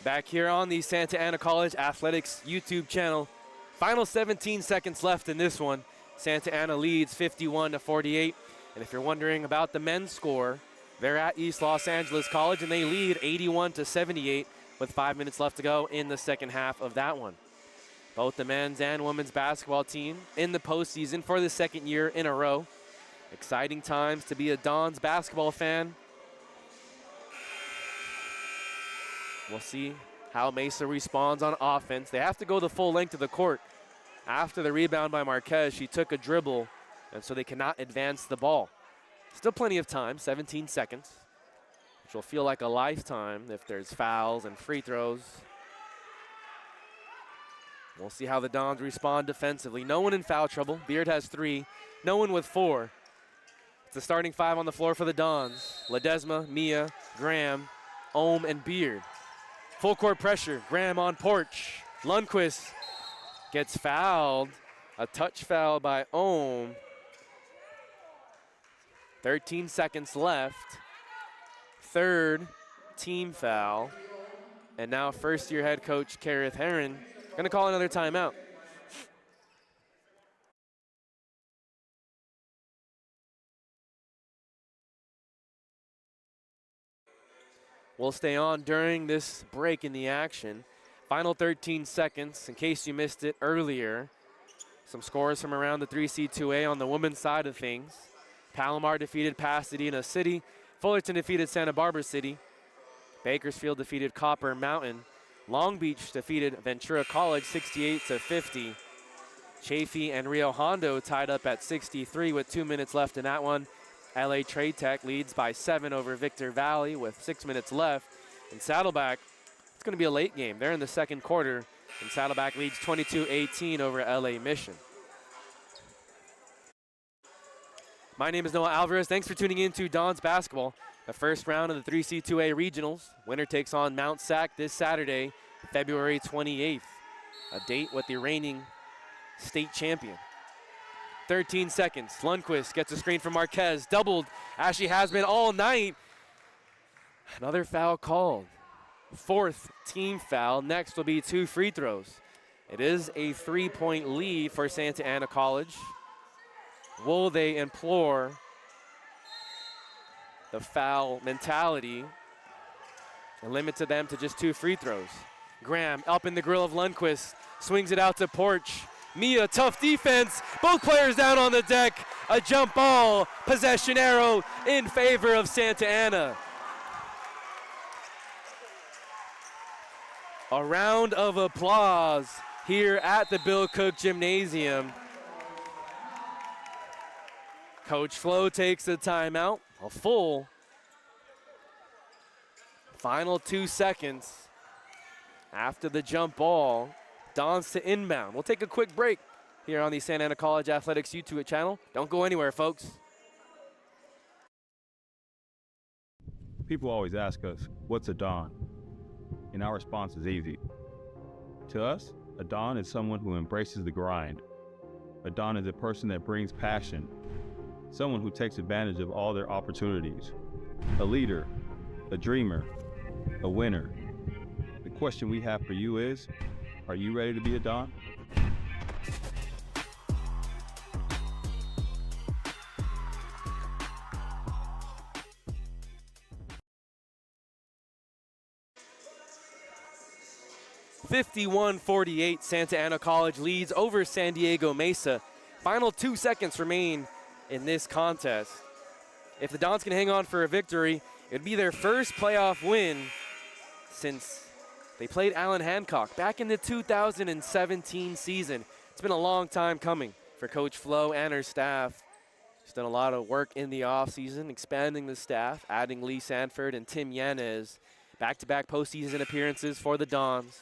Back here on the Santa Ana College Athletics YouTube channel. Final 17 seconds left in this one. Santa Ana leads 51-48. And if you're wondering about the men's score, they're at East Los Angeles College and they lead 81-78 with 5 minutes left to go in the second half of that one. Both the men's and women's basketball team in the postseason for the second year in a row. Exciting times to be a Dons basketball fan. We'll see how Mesa responds on offense. They have to go the full length of the court. After the rebound by Marquez, she took a dribble, and so they cannot advance the ball. Still plenty of time, 17 seconds, which will feel like a lifetime if there's fouls and free throws. We'll see how the Dons respond defensively. No one in foul trouble. Beard has 3. No one with 4. It's the starting 5 on the floor for the Dons. Ledesma, Mia, Graham, Ohm, and Beard. Full court pressure. Graham on Porch. Lundquist gets fouled. A touch foul by Ohm. 13 seconds left. Third team foul. And now first-year head coach Kareth Herron gonna call another timeout. We'll stay on during this break in the action. Final 13 seconds, in case you missed it earlier. Some scores from around the 3C 2A on the women's side of things. Palomar defeated Pasadena City. Fullerton defeated Santa Barbara City. Bakersfield defeated Copper Mountain. Long Beach defeated Ventura College 68-50. Chaffee and Rio Hondo tied up at 63 with 2 minutes left in that one. LA Trade Tech leads by 7 over Victor Valley with 6 minutes left. And Saddleback, it's going to be a late game. They're in the second quarter, and Saddleback leads 22-18 over LA Mission. My name is Noah Alvarez. Thanks for tuning in to Dons Basketball. The first round of the 3C2A Regionals. Winner takes on Mount SAC this Saturday, February 28th. A date with the reigning state champion. 13 seconds. Lundquist gets a screen from Marquez. Doubled as she has been all night. Another foul called. 4th team foul. Next will be 2 free throws. It is a 3-point lead for Santa Ana College. Will they implore the foul mentality and limit to them to just 2 free throws? Graham up in the grill of Lundquist, swings it out to Porch. Mia, tough defense, both players down on the deck. A jump ball, possession arrow in favor of Santa Ana. A round of applause here at the Bill Cook Gymnasium. Coach Flo takes a timeout, a full final 2 seconds after the jump ball. Dons to inbound. We'll take a quick break here on the Santa Ana College Athletics YouTube channel. Don't go anywhere, folks. People always ask us, what's a Don? And our response is easy. To us, a Don is someone who embraces the grind. A Don is a person that brings passion. Someone who takes advantage of all their opportunities. A leader, a dreamer, a winner. The question we have for you is, are you ready to be a Don? (51-48), Santa Ana College leads over San Diego Mesa. Final 2 seconds remain in this contest. If the Dons can hang on for a victory, it'd be their first playoff win since they played Allen Hancock back in the 2017 season. It's been a long time coming for Coach Flo and her staff. She's done a lot of work in the offseason, expanding the staff, adding Lee Sanford and Tim Yanez. Back-to-back postseason appearances for the Dons.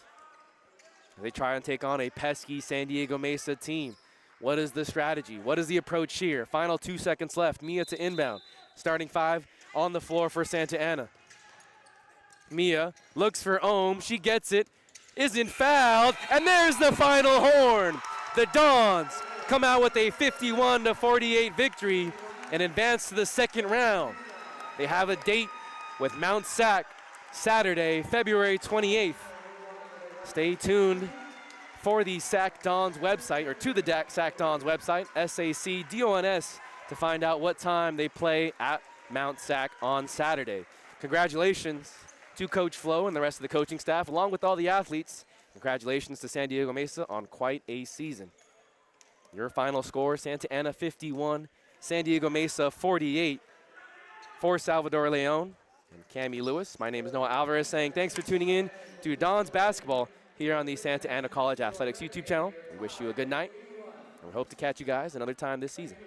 They try and take on a pesky San Diego Mesa team. What is the strategy? What is the approach here? Final 2 seconds left. Mia to inbound. Starting 5 on the floor for Santa Ana. Mia looks for Ohm. She gets it. Isn't fouled. And there's the final horn. The Dons come out with a 51-48 victory and advance to the second round. They have a date with Mount SAC Saturday, February 28th. Stay tuned for the SAC Dons website, or to the SAC Dons website, SAC-DONS, to find out what time they play at Mount SAC on Saturday. Congratulations to Coach Flo and the rest of the coaching staff, along with all the athletes. Congratulations to San Diego Mesa on quite a season. Your final score, Santa Ana 51, San Diego Mesa 48. For Salvador Leon and Cami Lewis, my name is Noah Alvarez saying thanks for tuning in to Dons Basketball here on the Santa Ana College Athletics YouTube channel. We wish you a good night, and we hope to catch you guys another time this season.